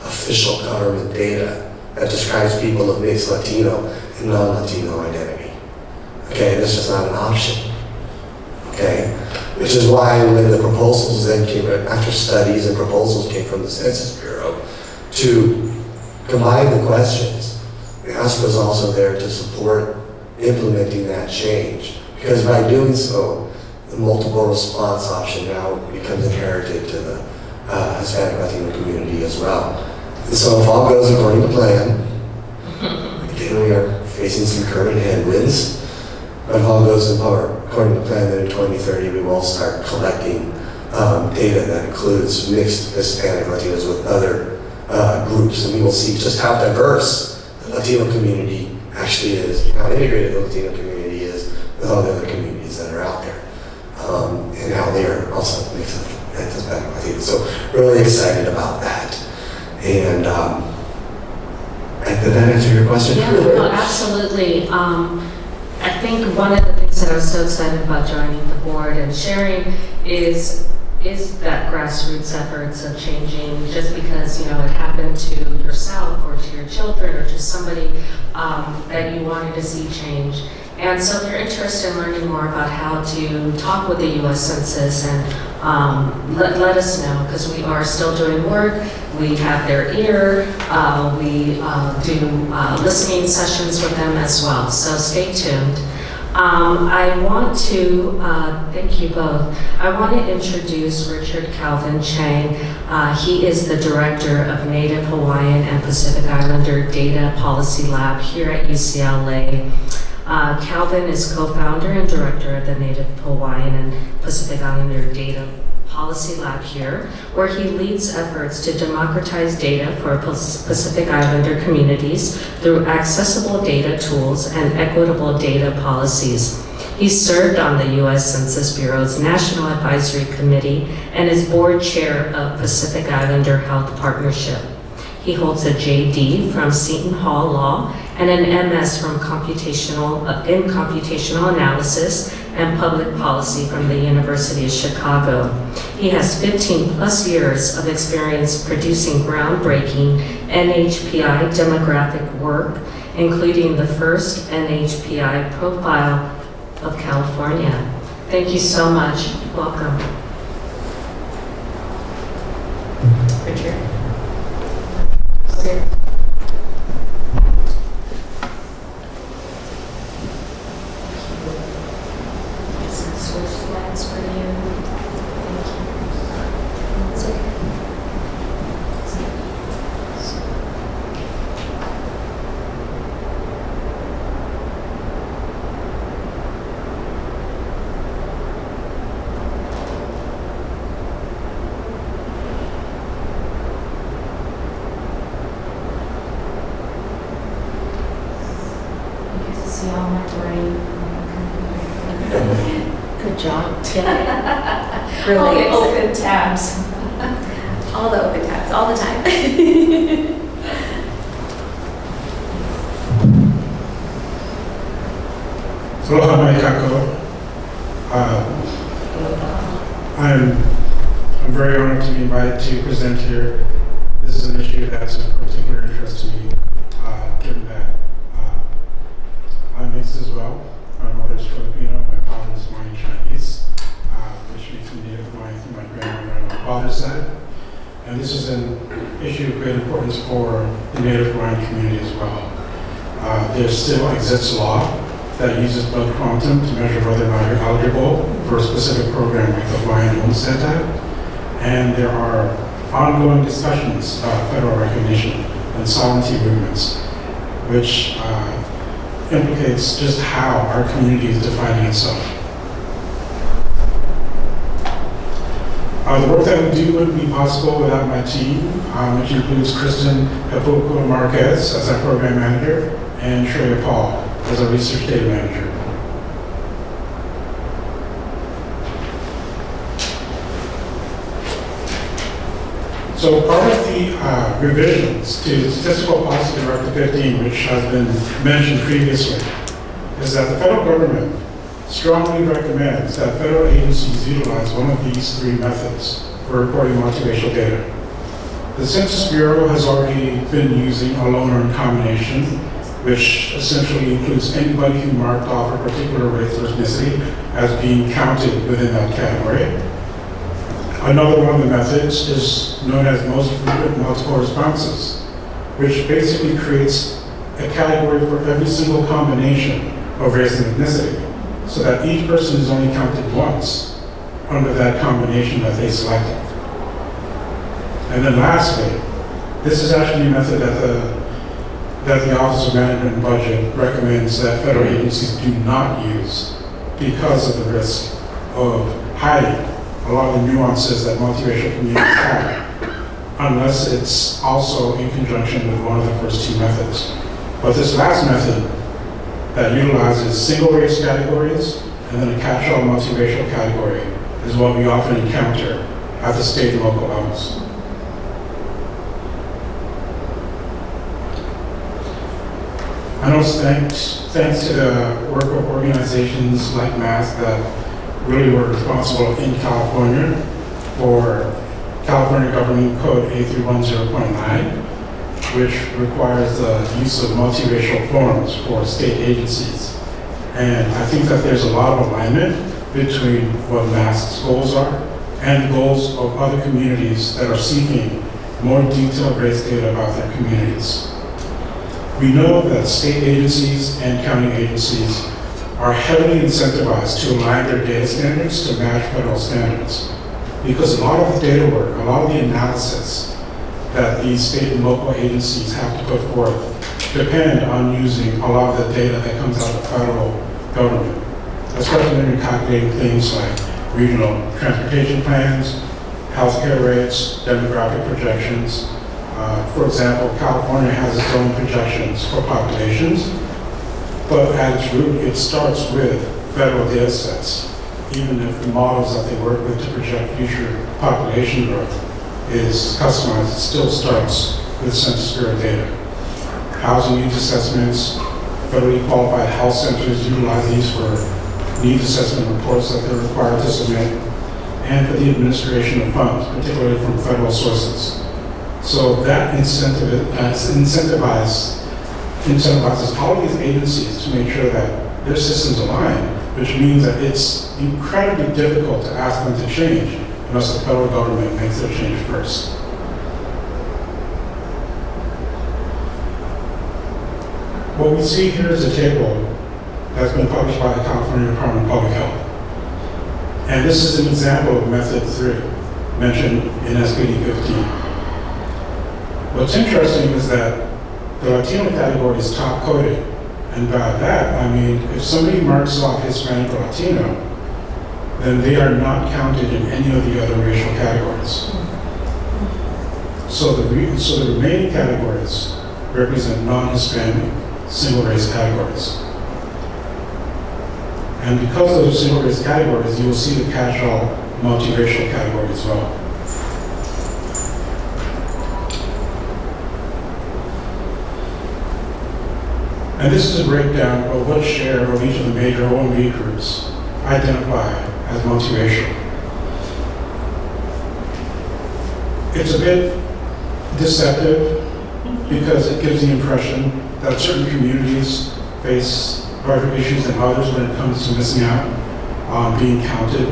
official government data that describes people of mixed Latino and non-Latino identity. Okay, that's just not an option. Okay, which is why when the proposals then came, after studies and proposals came from the Census Bureau to combine the questions, the MASC was also there to support implementing that change. Because by doing so, the multiple response option now becomes inherited to the Hispanic Latino community as well. And so if all goes according to plan, again, we are facing some current headwinds, but if all goes according to plan, then in 2030 we will start collecting data that includes mixed Hispanic Latinos with other groups, and we will see just how diverse the Latino community actually is, how integrated the Latino community is with all the other communities that are out there, and how they are also mixed with Hispanic Latinos. So really excited about that. And did that answer your question? Yeah, no, absolutely. I think one of the things that I was so excited about joining the board and sharing is that grassroots efforts of changing, just because, it happened to yourself or to your children or to somebody that you wanted to see change. And so if you're interested in learning more about how to talk with the U.S. Census, and let us know, because we are still doing work. We have their ear. We do listening sessions with them as well. So stay tuned. I want to, thank you both. I want to introduce Richard Calvin Chang. He is the Director of Native Hawaiian and Pacific Islander Data Policy Lab here at UCLA. Calvin is co-founder and director of the Native Hawaiian and Pacific Islander Data Policy Lab here, where he leads efforts to democratize data for Pacific Islander communities through accessible data tools and equitable data policies. He served on the U.S. Census Bureau's National Advisory Committee and is board chair of Pacific Islander Health Partnership. He holds a JD from Seton Hall Law and an MS from computational analysis and public policy from the University of Chicago. He has 15 plus years of experience producing groundbreaking NHPI demographic work, including the first NHPI profile of California. Thank you so much. Welcome. Richard. Okay. Switch slides for you. Thank you. That's okay. You get to see all my brain. Good job. Really All the excited. open tabs. All the open tabs, all the time. So Aloha mai kako. I'm very honored to be invited to present here. This is an issue that's of particular interest to me, given that I'm mixed as well. My mother's Filipino, my father's Hawaiian Chinese, which makes me Native Hawaiian through my grandmother on my father's side. And this is an issue of great importance for the Native Hawaiian community as well. There still exists law that uses blood quantum to measure whether or not you're eligible for a specific program like the Hawaiian Homestead Act. And there are ongoing discussions about federal recognition and sovereignty movements, which implicates just how our community is defining itself. The work that we do wouldn't be possible without my team, which includes Kristen Hepuko Marquez as our program manager and Shreya Paul as our research data manager. So part of the revisions to Statistical Policy Directive 15, which has been mentioned previously, is that the federal government strongly recommends that federal agencies utilize one of these three methods for reporting multiracial data. The Census Bureau has already been using a lone or in combination, which essentially includes anybody who marked off a particular race or ethnicity as being counted within that category. Another one of the methods is known as most frequent multiple responses, which basically creates a category for every single combination of race and ethnicity, so that each person is only counted once under that combination that they selected. And then lastly, this is actually a method that the Office of Management and Budget recommends that federal agencies do not use because of the risk of hiding a lot of the nuances that multiracial communities have, unless it's also in conjunction with one of the first two methods. But this last method that utilizes single race categories and then a catch-all multiracial category is what we often encounter at the state and local levels. I know thanks to the work of organizations like MASC that really were responsible in California for California Government Code A310.9, which requires the use of multiracial forms for state agencies. And I think that there's a lot of alignment between what MASC's goals are and the goals of other communities that are seeking more detailed race data about their communities. We know that state agencies and county agencies are heavily incentivized to align their data standards to match federal standards, because a lot of the data work, a lot of the analysis that these state and local agencies have to put forth depend on using a lot of the data that comes out of the federal government, especially when you're calculating things like regional transportation plans, healthcare rates, demographic projections. For example, California has its own projections for populations, but at its root, it starts with federal data sets. Even if the models that they work with to project future population growth is customized, it still starts with Census Bureau data. Housing needs assessments, federally qualified health centers utilize these for needs assessment reports that they're required to submit, and for the administration of funds, particularly from federal sources. So that incentivizes all of these agencies to make sure that their systems align, which means that it's incredibly difficult to ask them to change unless the federal government makes their change first. What we see here is a table that's been published by the California Department of Public Health. And this is an example of method 3 mentioned in SPD 15. What's interesting is that the Latino category is top coded. And by that, I mean, if somebody marks off Hispanic or Latino, then they are not counted in any of the other racial categories. So the remaining categories represent non-Hispanic, single race categories. And because those are single race categories, you will see the catch-all multiracial category as well. And this is a breakdown of what share of each of the major OMB groups identify as multiracial. It's a bit deceptive because it gives the impression that certain communities face larger issues than others when it comes to missing out on being counted.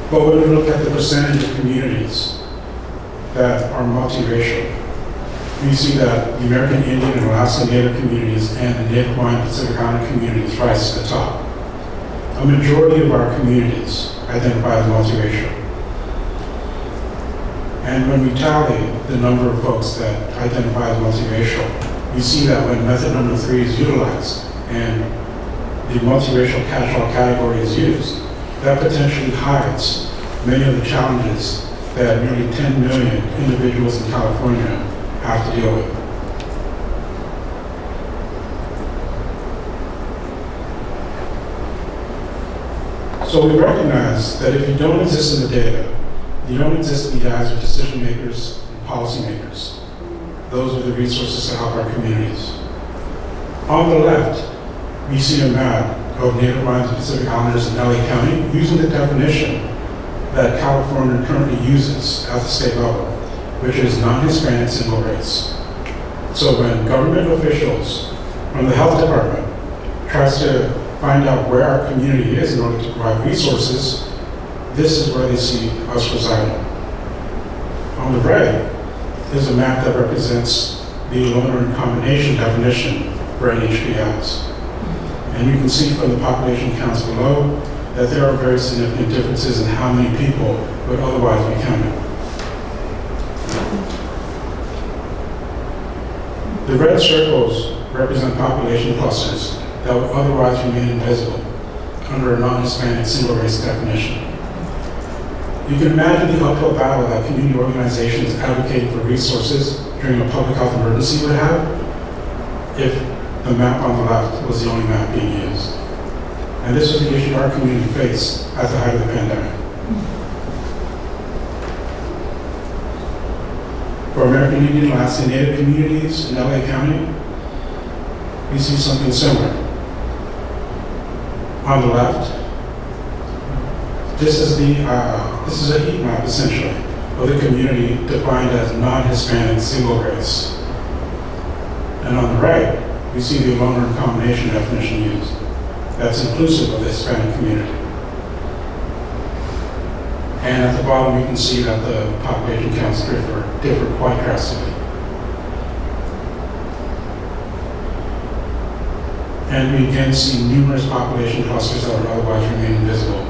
But when we look at the percentage of communities that are multiracial, we see that the American Indian and Alaska Native communities and the Native Hawaiian Pacific Islander communities rise to the top. A majority of our communities identify as multiracial. And when we tally the number of folks that identify as multiracial, we see that when method number 3 is utilized and the multiracial catch-all category is used, that potentially hides many of the challenges that nearly 10 million individuals in California have to deal with. So we recognize that if you don't exist in the data, you don't exist in the eyes of decision makers and policy makers. Those are the resources to help our communities. On the left, we see a map of Native Hawaiians and Pacific Islanders in LA County using the definition that California currently uses at the state level, which is non-Hispanic single race. So when government officials from the health department tries to find out where our community is in order to provide resources, this is where they see us residing. On the right is a map that represents the loner in combination definition for NHPIs. And you can see from the population counts below that there are very significant differences in how many people would otherwise be counted. The red circles represent population clusters that would otherwise remain invisible under a non-Hispanic single race definition. You can imagine the uphill battle that community organizations advocating for resources during a public health emergency would have if the map on the left was the only map being used. And this was the issue our community faced at the height of the pandemic. For American Indian, Alaska Native communities in LA County, we see something similar. On the left, this is a heat map essentially of the community defined as non-Hispanic single race. And on the right, we see the loner in combination definition used. That's inclusive of the Hispanic community. And at the bottom, you can see that the population counts differ quite drastically. And we again see numerous population clusters that would otherwise remain invisible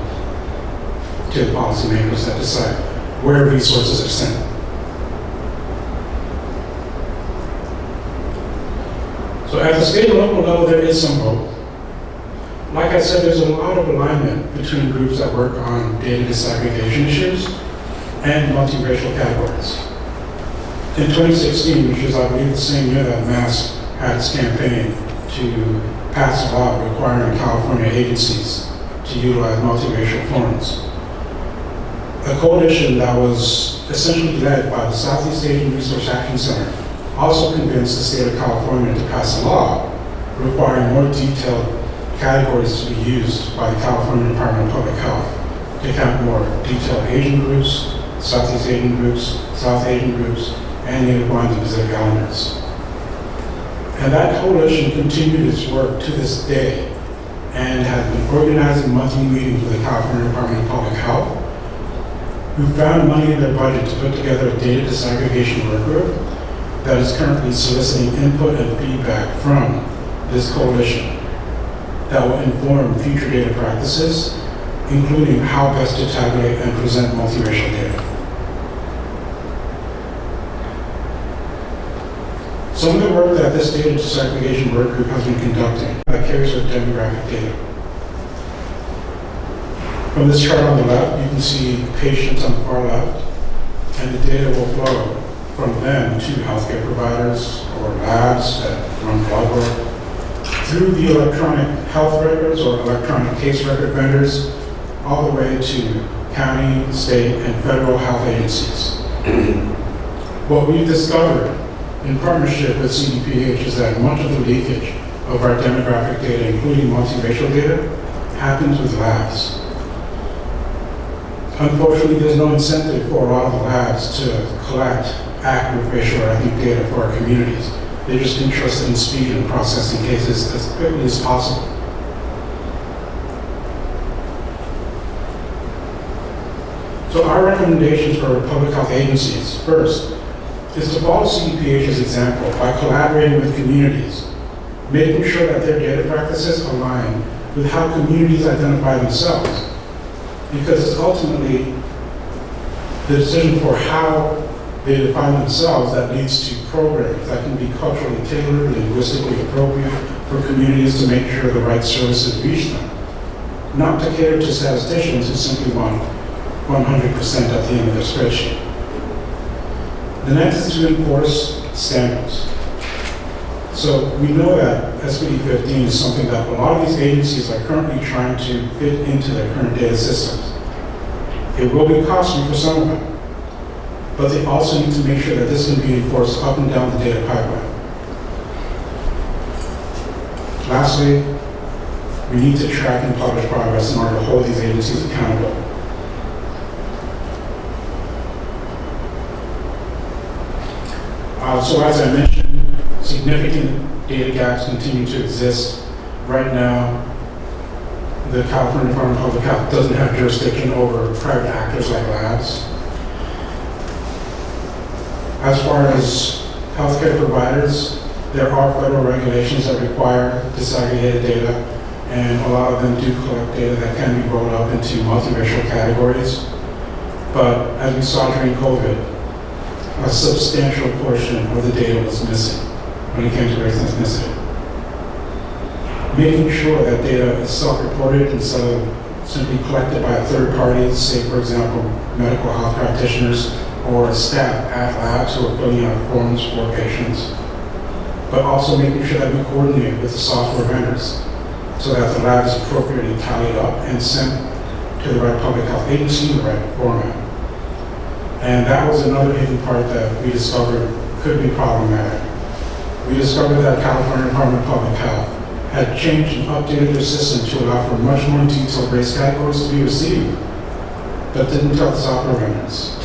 to the policymakers that decide where resources are sent. So at the state and local level, there is some hope. Like I said, there's a lot of alignment between groups that work on data disaggregation issues and multiracial categories. In 2016, which is I believe the same year that MASC had its campaign to pass a law requiring California agencies to utilize multiracial forms, a coalition that was essentially led by the Southeast Asian Resource Action Center also convinced the state of California to pass a law requiring more detailed categories to be used by the California Department of Public Health to count more detailed Asian groups, Southeast Asian groups, South Asian groups, and Native Hawaiians and Pacific Islanders. And that coalition continued its work to this day and has been organizing monthly meetings with the California Department of Public Health, who found money in their budget to put together a data disaggregation work group that is currently soliciting input and feedback from this coalition that will inform future data practices, including how best to tabulate and present multiracial data. Some of the work that this data disaggregation work group has been conducting that carries with demographic data. From this chart on the left, you can see patients on the far left, and the data will flow from them to healthcare providers or labs that run blood work, through the electronic health records or electronic case record vendors, all the way to county, state, and federal health agencies. What we've discovered in partnership with CDPH is that much of the leakage of our demographic data, including multiracial data, happens with labs. Unfortunately, there's no incentive for a lot of the labs to collect accurate racial or ethnic data for our communities. They're just interested in speed and processing cases as quickly as possible. So our recommendations for public health agencies, first, is to follow CDPH's example by collaborating with communities, making sure that their data practices align with how communities identify themselves. Because it's ultimately the decision for how they define themselves that leads to programs that can be culturally tailored, linguistically appropriate for communities to make sure the right services reach them. Not to cater to statisticians who simply want 100% at the end of their spreadsheet. The next is to enforce standards. So we know that SPD 15 is something that a lot of these agencies are currently trying to fit into their current data systems. It will be costly for some of them, but they also need to make sure that this can be enforced up and down the data pipeline. Lastly, we need to track and publish progress in order to hold these agencies accountable. So as I mentioned, significant data gaps continue to exist. Right now, the California Department of Public Health doesn't have jurisdiction over private actors like labs. As far as healthcare providers, there are federal regulations that require disaggregated data, and a lot of them do collect data that can be rolled up into multiracial categories. But as we saw during COVID, a substantial portion of the data was missing when it came to race and ethnicity. Making sure that data is self-reported instead of simply collected by a third party, say for example, medical health practitioners or staff at labs who are filling out forms for patients. But also making sure that we coordinate with the software vendors so that the lab is appropriately tallied up and sent to the right public health agency in the right format. And that was another hidden part that we discovered could be problematic. We discovered that California Department of Public Health had changed and updated their system to allow for much more detailed race categories to be received, but didn't tell the software vendors.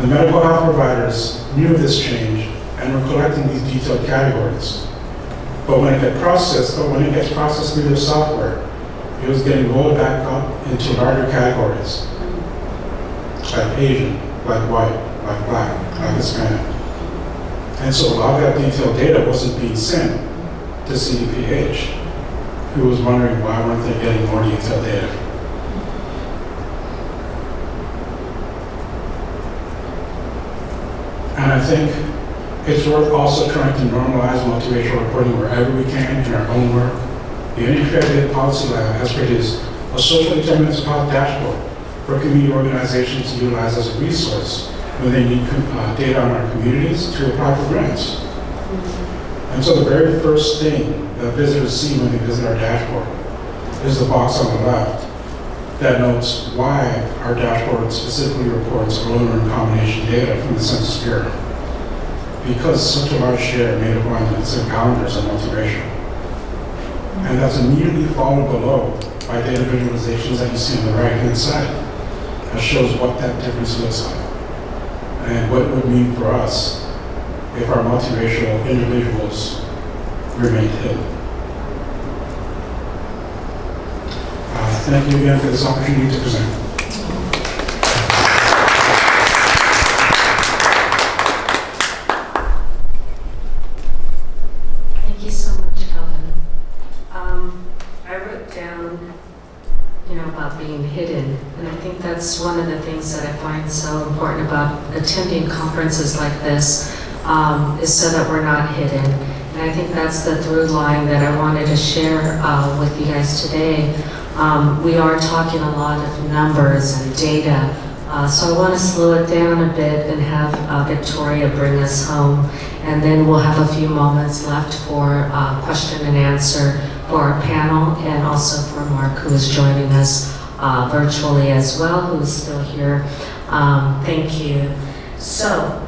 The medical health providers knew of this change and were collecting these detailed categories. But when it gets processed through their software, it was getting rolled back up into larger categories, like Asian, like white, like black, like Hispanic. And so a lot of that detailed data wasn't being sent to CDPH, who was wondering why weren't they getting more detailed data. And I think it's worth also trying to normalize multiracial reporting wherever we can in our own work. The NHPI Data Policy Lab has produced a social determinants of health dashboard for community organizations to utilize as a resource when they need data on our communities to apply for grants. And so the very first thing that visitors see when they visit our dashboard is the box on the left that notes why our dashboard specifically reports owner and combination data from the Census Bureau. Because such a large share of Native Hawaiians and Islanders are multiracial. And that's immediately followed below by data visualizations that you see on the right-hand side that shows what that difference looks like and what it would mean for us if our multiracial individuals remained hidden. Thank you again for this opportunity to present. Thank you so much, Calvin. I wrote down, about being hidden, and I think that's one of the things that I find so important about attending conferences like this, is so that we're not hidden. And I think that's the through line that I wanted to share with you guys today. We are talking a lot of numbers and data, so I want to slow it down a bit and have Victoria bring us home, and then we'll have a few moments left for question and answer for our panel, and also for Mark, who is joining us virtually as well, who is still here. Thank you. So,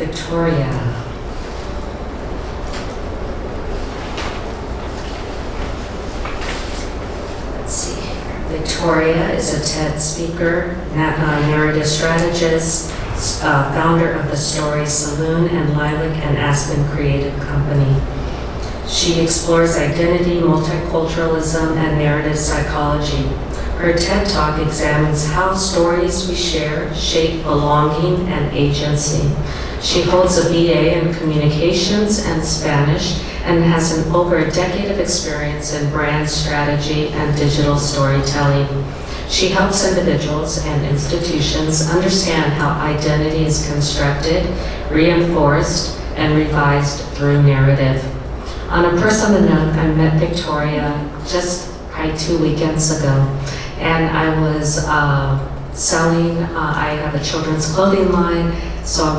Victoria. Let's see here. Victoria is a TED speaker, narrative strategist, founder of the story Saloon and Lilac and Aspen Creative Company. She explores identity, multiculturalism, and narrative psychology. Her TED Talk examines how stories we share shape belonging and agency. She holds a BA in communications and Spanish and has over a decade of experience in brand strategy and digital storytelling. She helps individuals and institutions understand how identity is constructed, reinforced, and revised through narrative. On a personal note, I met Victoria just probably 2 weekends ago, and I was selling, I have a children's clothing line, so I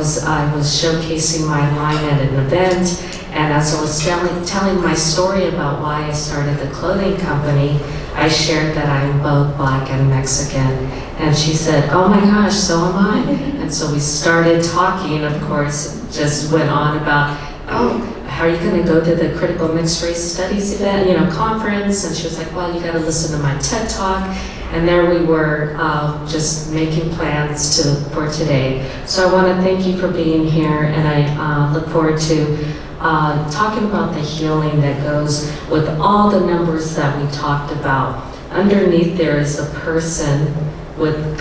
was showcasing my line at an event, and as I was telling my story about why I started the clothing company, I shared that I'm both Black and Mexican, and she said, "Oh my gosh, so am I." And so we started talking, of course, just went on about, "Oh, how are you going to go to the Critical Mixed Race Studies event, conference?" And she was like, "Well, you got to listen to my TED Talk." And there we were, just making plans for today. So I want to thank you for being here, and I look forward to talking about the healing that goes with all the numbers that we talked about. Underneath there is a person with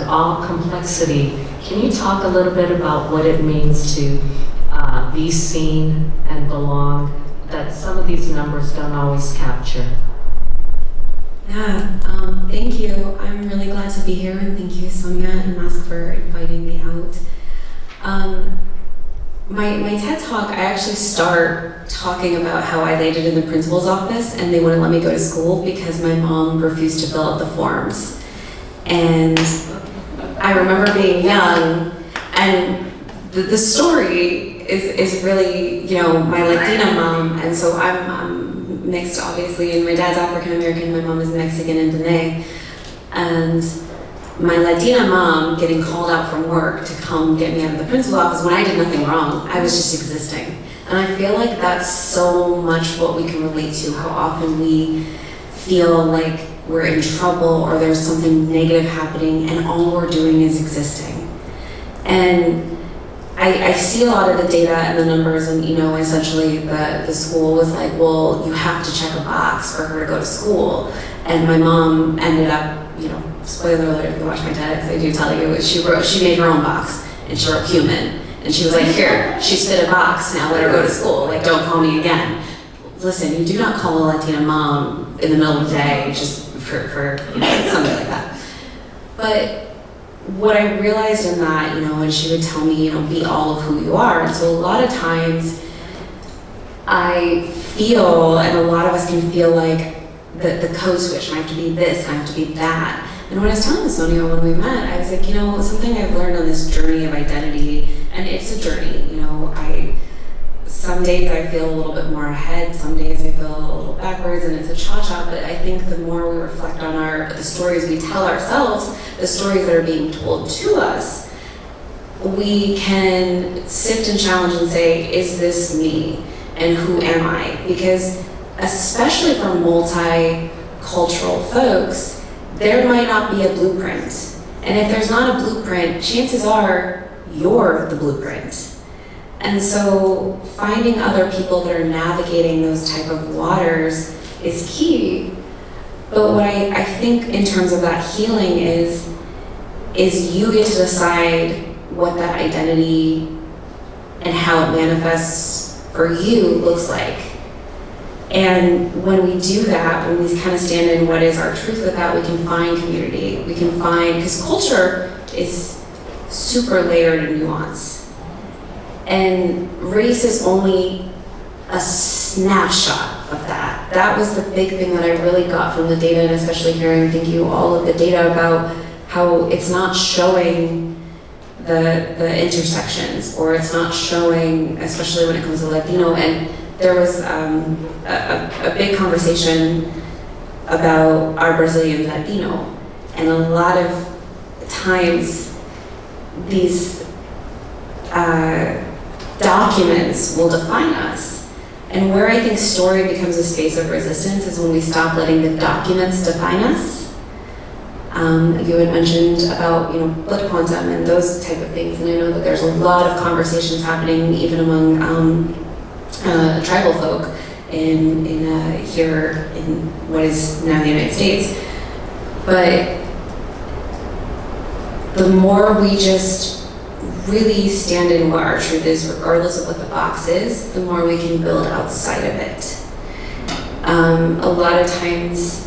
all complexity. Can you talk a little bit about what it means to be seen and belong, that some of these numbers don't always capture? Yeah, thank you. I'm really glad to be here, and thank you, Sonia and MASC, for inviting me out. My TED Talk, I actually start talking about how I landed in the principal's office and they wouldn't let me go to school because my mom refused to fill out the forms. And I remember being young, and the story is really, my Latina mom, and so I'm mixed, obviously, and my dad's African American, my mom is Mexican and Dene, and my Latina mom getting called out from work to come get me out of the principal's office when I did nothing wrong. I was just existing. And I feel like that's so much what we can relate to, how often we feel like we're in trouble or there's something negative happening and all we're doing is existing. And I see a lot of the data and the numbers, and essentially the school was like, well, you have to check a box for her to go to school. And my mom ended up, spoiler alert if you watch my TEDx, I do tell you, she made her own box, and she wrote human. And she was like, here, she's fit a box, now let her go to school, like, don't call me again. Listen, you do not call a Latina mom in the middle of the day just for something like that. But what I realized in that, when she would tell me, be all of who you are. And so a lot of times I feel, and a lot of us can feel like the code switch, I have to be this, I have to be that. And when I was telling Sonia when we met, I was like, something I've learned on this journey of identity, and it's a journey, some days I feel a little bit more ahead, some days I feel a little backwards, and it's a cha-cha, but I think the more we reflect on the stories we tell ourselves, the stories that are being told to us, we can sift and challenge and say, is this me? And who am I? Because especially for multicultural folks, there might not be a blueprint. And if there's not a blueprint, chances are you're the blueprint. And so finding other people that are navigating those type of waters is key. But what I think in terms of that healing is you get to decide what that identity and how it manifests for you looks like. And when we do that, when we kind of stand in what is our truth with that, we can find community. We can find, because culture is super layered and nuanced. And race is only a snapshot of that. That was the big thing that I really got from the data, and especially hearing, thank you, all of the data about how it's not showing the intersections, or it's not showing, especially when it comes to Latino. And there was a big conversation about our Brazilian Latino, and a lot of times these documents will define us. And where I think story becomes a space of resistance is when we stop letting the documents define us. You had mentioned about, blood quantum and those type of things, and I know that there's a lot of conversations happening even among tribal folk in here in what is now the United States. But the more we just really stand in what our truth is, regardless of what the box is, the more we can build outside of it. A lot of times,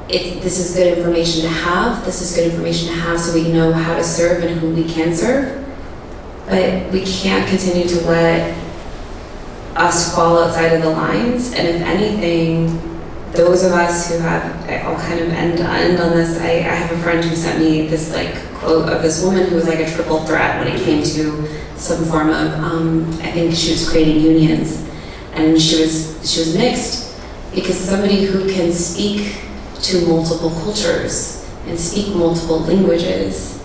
this is good information to have. This is good information to have so we know how to serve and who we can serve. But we can't continue to let us fall outside of the lines. And if anything, those of us who have, I'll kind of end on this, I have a friend who sent me this quote of this woman who was like a triple threat when it came to some form of, I think she was creating unions. And she was mixed, because somebody who can speak to multiple cultures and speak multiple languages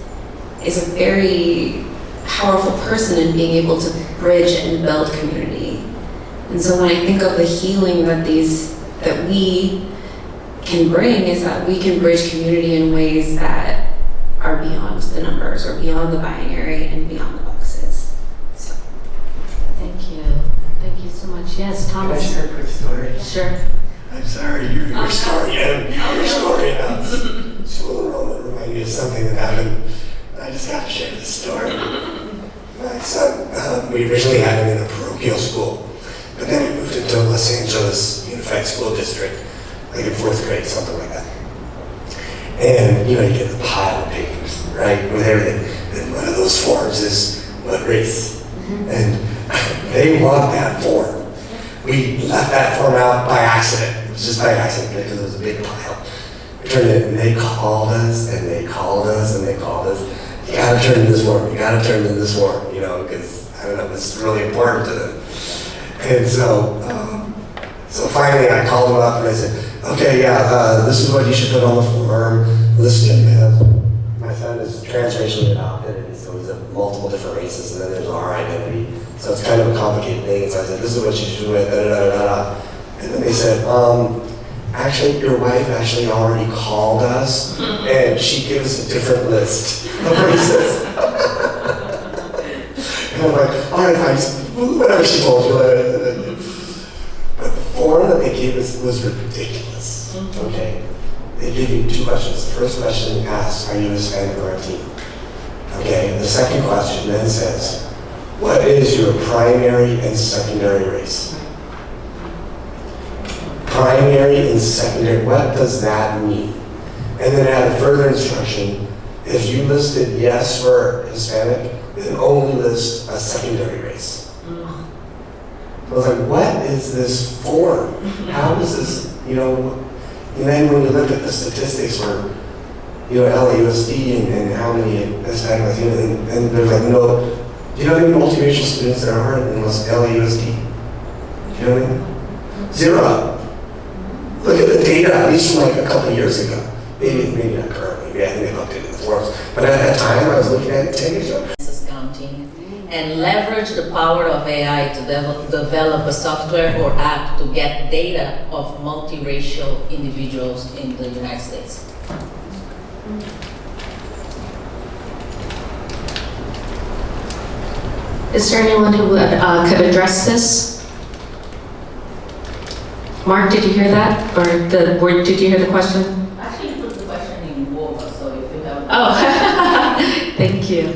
is a very powerful person in being able to bridge and build community. And so when I think of the healing that we can bring, is that we can bridge community in ways that are beyond the numbers or beyond the binary and beyond the boxes. So Thank you. Thank you so much. Yes, Thomas. Can I share a quick story? Sure. I'm sorry, your story about school enrollment reminded me of something that happened. I just got to share this story. My son, we originally had him in a parochial school, but then we moved into Los Angeles Unified School District, like in 4th grade, something like that. And you get the pile of papers, right, with everything. And one of those forms is what race? And they want that form. We left that form out by accident. It was just by accident because it was a big pile. We turned it, and they called us, and they called us, and they called us. You gotta turn in this form, you gotta turn in this form, because, I don't know, it's really important to them. And so finally I called them up and I said, okay, this is what you should put on the form. List him as, my son is transracially adopted, and so he's of multiple different races, and then there's our identity. So it's kind of a complicated thing. And so I said, this is what you should do with, da-da-da-da-da. And then they said, actually, your wife actually already called us, and she gave us a different list of races. And I'm like, all right, fine, whatever she told you. But the form that they gave us was ridiculous, okay? They give you 2 questions. The first question asks, are you Hispanic or Latino? Okay, the second question then says, what is your primary and secondary race? Primary and secondary, what does that mean? And then add a further instruction, if you listed yes for Hispanic, then only list a secondary race. I was like, what is this form? How is this, and then when you look at the statistics for, LAUSD and how many Hispanic, Latino, and there's like, no, do you know how many multiracial students there are in LAUSD? Do you know what I mean? 0. Look at the data, at least from like a couple of years ago. Maybe not currently, maybe I think they looked at it in the forums. But at that time, I was looking at it 10 years ago. Counting and leverage the power of AI to develop a software or app to get data of multiracial individuals in the United States. Is there anyone who could address this? Mark, did you hear that? Or did you hear the question? Actually, put the question in Google, so if you have. Oh, thank you.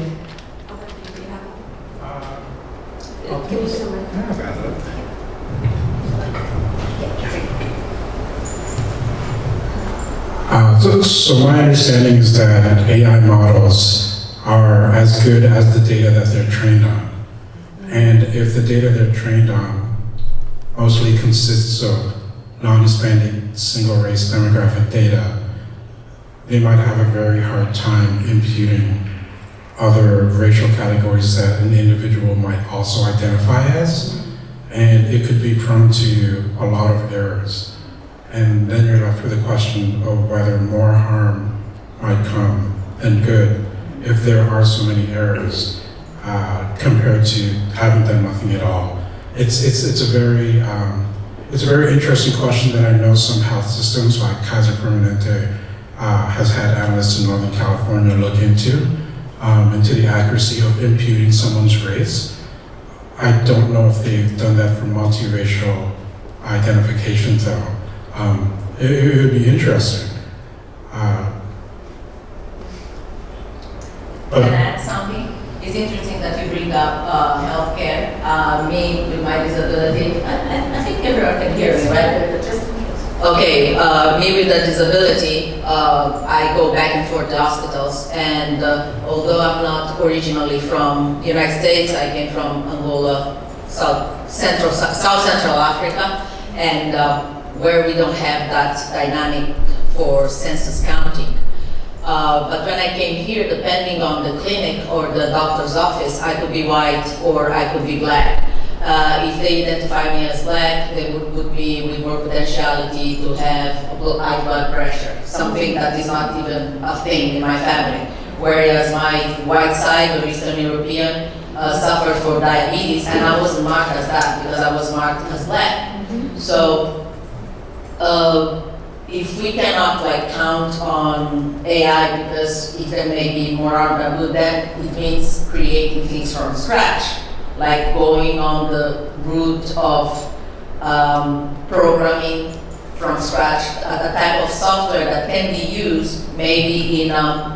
So my understanding is that AI models are as good as the data that they're trained on. And if the data they're trained on mostly consists of non-Hispanic single race demographic data, they might have a very hard time imputing other racial categories that an individual might also identify as, and it could be prone to a lot of errors. And then you're left with a question of whether more harm might come than good if there are so many errors. compared to having done nothing at all. It's a very interesting question that I know some health systems like Kaiser Permanente has had analysts in Northern California look into the accuracy of imputing someone's race. I don't know if they've done that for multiracial identification though. It would be interesting. Can I add something? It's interesting that you bring up healthcare. Me, with my disability, I think everyone can hear me, right? Okay, me with the disability, I go back and forth to hospitals, and although I'm not originally from the United States, I came from Angola, South Central Africa, and where we don't have that dynamic for census counting. But when I came here, depending on the clinic or the doctor's office, I could be white or I could be black. If they identify me as black, they would put me with more potentiality to have high blood pressure, something that is not even a thing in my family. Whereas my white side, or Eastern European, suffered from diabetes, and I wasn't marked as that because I was marked as black. So, if we cannot count on AI because it can maybe more good, then it means creating things from scratch, like going on the route of programming from scratch, a type of software that can be used maybe in a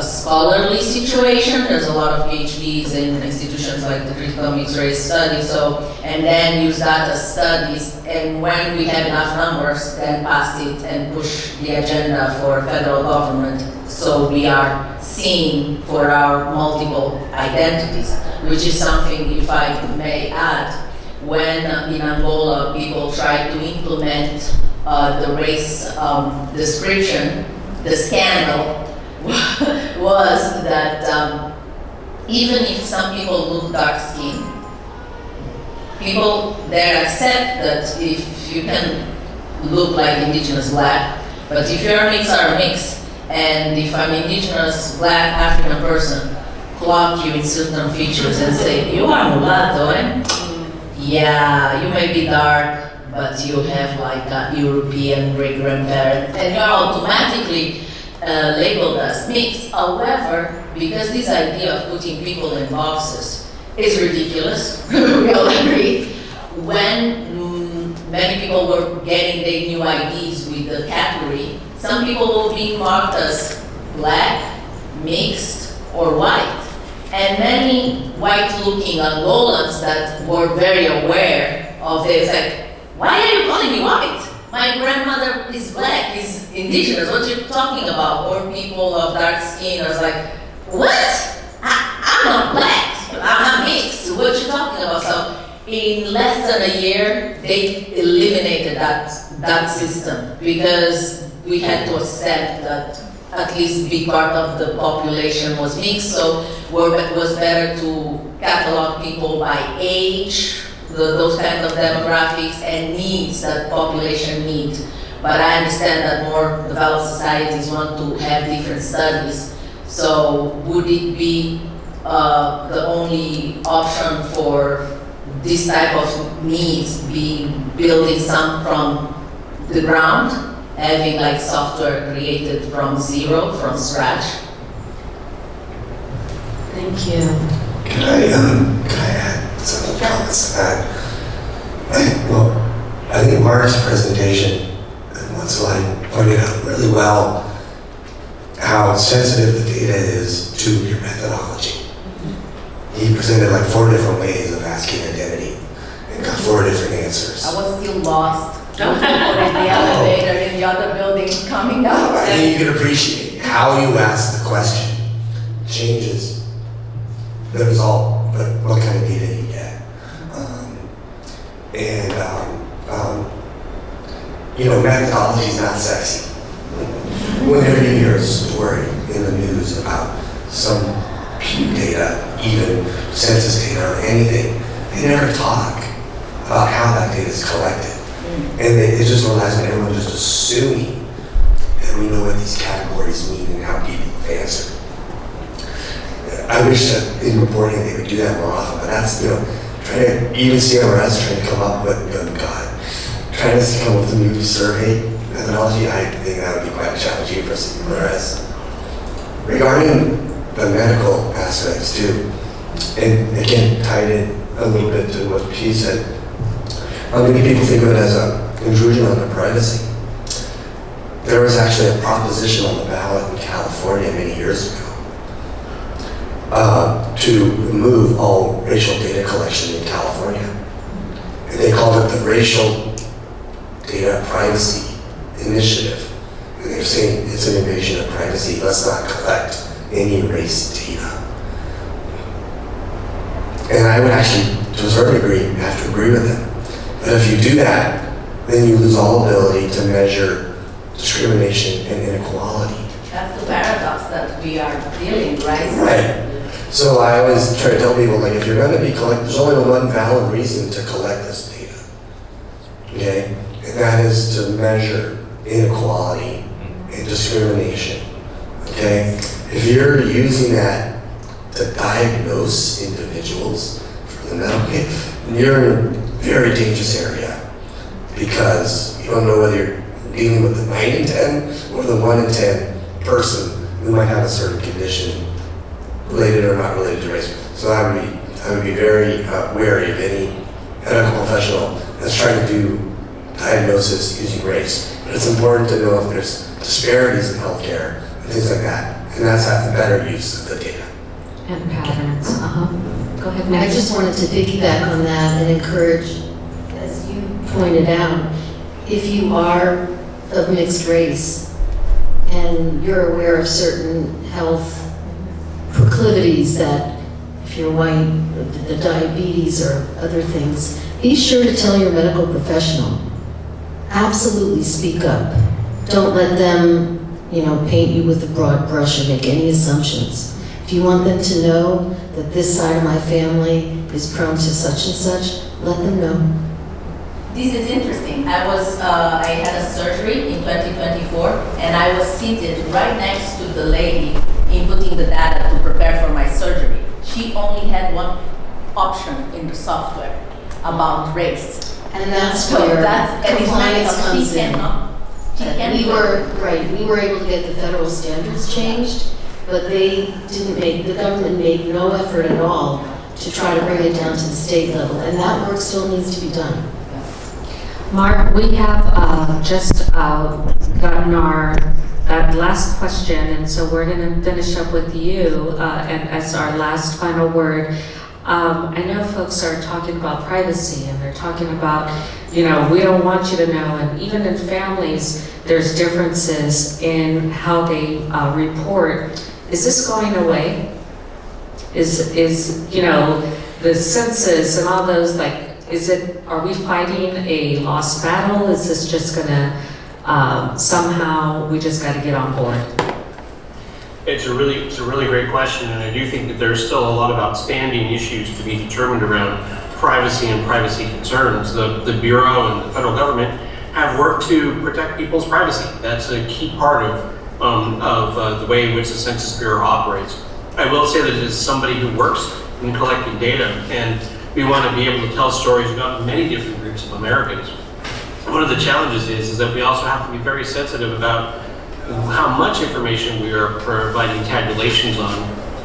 scholarly situation. There's a lot of PhDs in institutions like the Critical Mixed Race Study, and then use that as studies, and when we have enough numbers, then pass it and push the agenda for federal government, so we are seen for our multiple identities, which is something, if I may add, when in Angola people try to implement the race description, the scandal was that even if some people look dark skinned, people there accept that if you can look like indigenous black, but if your mix are mixed, and if I'm indigenous black African person, clock you in certain features and say, you are mulatto, eh? Yeah, you may be dark, but you have like a European great-grandparent, and you're automatically labeled as mixed. However, because this idea of putting people in boxes is ridiculous, we all agree, when many people were getting their new IDs with the category, some people were being marked as black, mixed, or white. And many white-looking Angolans that were very aware of this, like, why are you calling me white? My grandmother is black, is indigenous, what are you talking about? Or people of dark skin are like, what? I'm not black, I'm mixed, what are you talking about? So in less than a year, they eliminated that system because we had to accept that at least a big part of the population was mixed, so it was better to catalog people by age, those kind of demographics and needs that population need. But I understand that more developed societies want to have different studies. So would it be the only option for this type of needs, building some from the ground, having like software created from zero, from scratch? Thank you. Can I add some comments to that? Well, I think Mark's presentation and what Saloon pointed out really well how sensitive the data is to your methodology. He presented like 4 different ways of asking identity and got 4 different answers. I was still lost. In the elevator in the other building coming up. I think you can appreciate how you ask the question changes the result, but what kind of data you get. Methodology is not sexy. Whenever you hear a story in the news about some Pew data, even census data or anything, they never talk about how that data is collected. And it just relies on everyone just assuming that we know what these categories mean and how people answer. I I wish that in reporting they would do that more often, but that's, even CMRS trying to come up with, trying to come up with a new survey methodology, I think that would be quite challenging for CMRS. Regarding the medical aspects too, and again, tied in a little bit to what she said, many people think of it as an intrusion on their privacy. There was actually a proposition on the ballot in California many years ago to remove all racial data collection in California. And they called it the Racial Data Privacy Initiative. And they're saying it's an invasion of privacy. Let's not collect any race data. And I would actually, to a certain degree, have to agree with them. But if you do that, then you lose all ability to measure discrimination and inequality. That's the paradox that we are dealing, right? Right. So I always try to tell people, like, if you're going to be collecting, there's only one valid reason to collect this data. Okay? And that is to measure inequality and discrimination. Okay? If you're using that to diagnose individuals for the medical, you're in a very dangerous area because you don't know whether you're dealing with the 9 in 10 or the 1 in 10 person who might have a certain condition related or not related to race. So I would be very wary of any medical professional that's trying to do diagnosis using race. But it's important to know if there's disparities in healthcare and things like that. And that's the better use of the data. And patterns. Go ahead, I Maggie. just wanted to piggyback on that and encourage, as you pointed out, if you are of mixed race and you're aware of certain health proclivities that if you're white, the diabetes or other things, be sure to tell your medical professional. Absolutely speak up. Don't let them, paint you with a broad brush and make any assumptions. If you want them to know that this side of my family is prone to such and such, let them know. This is interesting. I had a surgery in 2024, and I was seated right next to the lady inputting the data to prepare for my surgery. She only had one option in the software about race. And that's So where that's compliance comes in. She We were able to get the federal standards changed, but the government made no effort at all to try to bring it down to the state level, and that work still needs to be done. Mark, we have just gotten our last question, and so we're going to finish up with you and as our last final word. I know folks are talking about privacy, and they're talking about, we don't want you to know, and even in families, there's differences in how they report. Is this going away? Is the census and all those, are we fighting a lost battle? Is this just gonna, somehow, we just gotta get on board? It's a really great question, and I do think that there's still a lot of outstanding issues to be determined around privacy and privacy concerns. The Bureau and the federal government have worked to protect people's privacy. That's a key part of the way in which the Census Bureau operates. I will say that as somebody who works in collecting data, and we want to be able to tell stories about many different groups of Americans. One of the challenges is that we also have to be very sensitive about how much information we are providing tabulations on,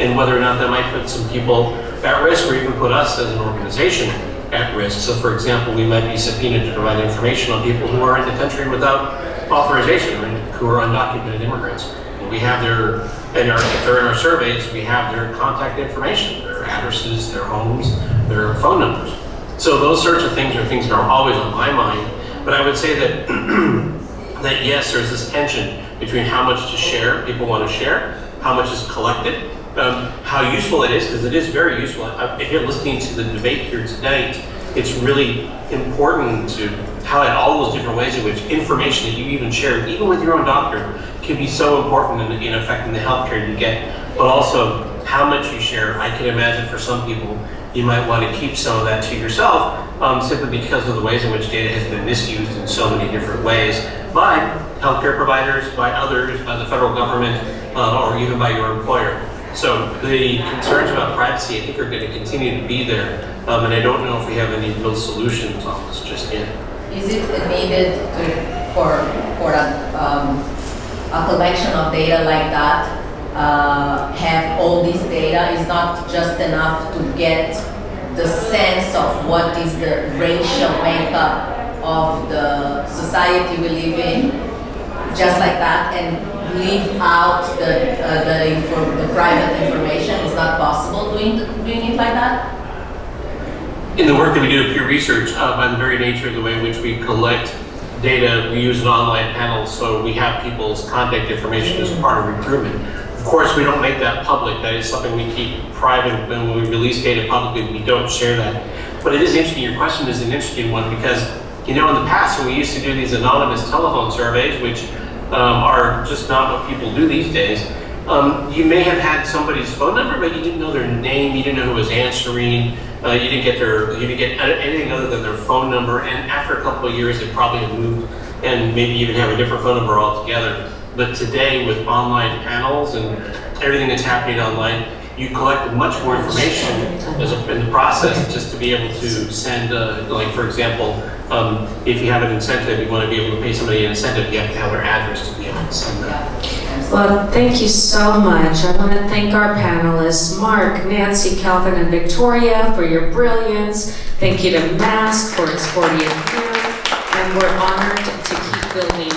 and whether or not that might put some people at risk, or even put us as an organization at risk. So for example, we might be subpoenaed to provide information on people who are in the country without authorization, or who are undocumented immigrants. And we have if they're in our surveys, we have their contact information, their addresses, their homes, their phone numbers. So those sorts of things are things that are always on my mind. But I would say that that yes, there's this tension between how much to share, people want to share, how much is collected, how useful it is, because it is very useful. If you're listening to the debate here tonight, it's really important to highlight all those different ways in which information that you even share, even with your own doctor, can be so important in affecting the healthcare you get, but also how much you share. I can imagine for some people, you might want to keep some of that to yourself, simply because of the ways in which data has been misused in so many different ways by healthcare providers, by others, by the federal government, or even by your employer. So the concerns about privacy, I think, are going to continue to be there, and I don't know if we have any real solutions on this just yet. Is it needed for a collection of data like that? Have all this data is not just enough to get the sense of what is the racial makeup of the society we live in, just like that, and leave out the private information. Is not possible doing it like that? In the work that we do at Pew Research, by the very nature of the way in which we collect data, we use an online panel, so we have people's contact information as part of recruitment. Of course, we don't make that public. That is something we keep private. When we release data publicly, we don't share that. But it is interesting. Your question is an interesting one because, you know, in the past, when we used to do these anonymous telephone surveys, which are just not what people do these days, you may have had somebody's phone number, but you didn't know their name, you didn't know who was answering, you didn't get anything other than their phone number, and after a couple of years, they probably have moved and maybe even have a different phone number altogether. But today, with online panels and everything that's happening online, you collect much more information in the process just to be able to send, like for example, if you have an incentive, you want to be able to pay somebody an incentive, you have to have their address to be able to send that. Well, thank you so much. I want to thank our panelists, Mark, Nancy, Calvin, and Victoria, for your brilliance. Thank you to MASC for its 40th year, and we're honored to keep building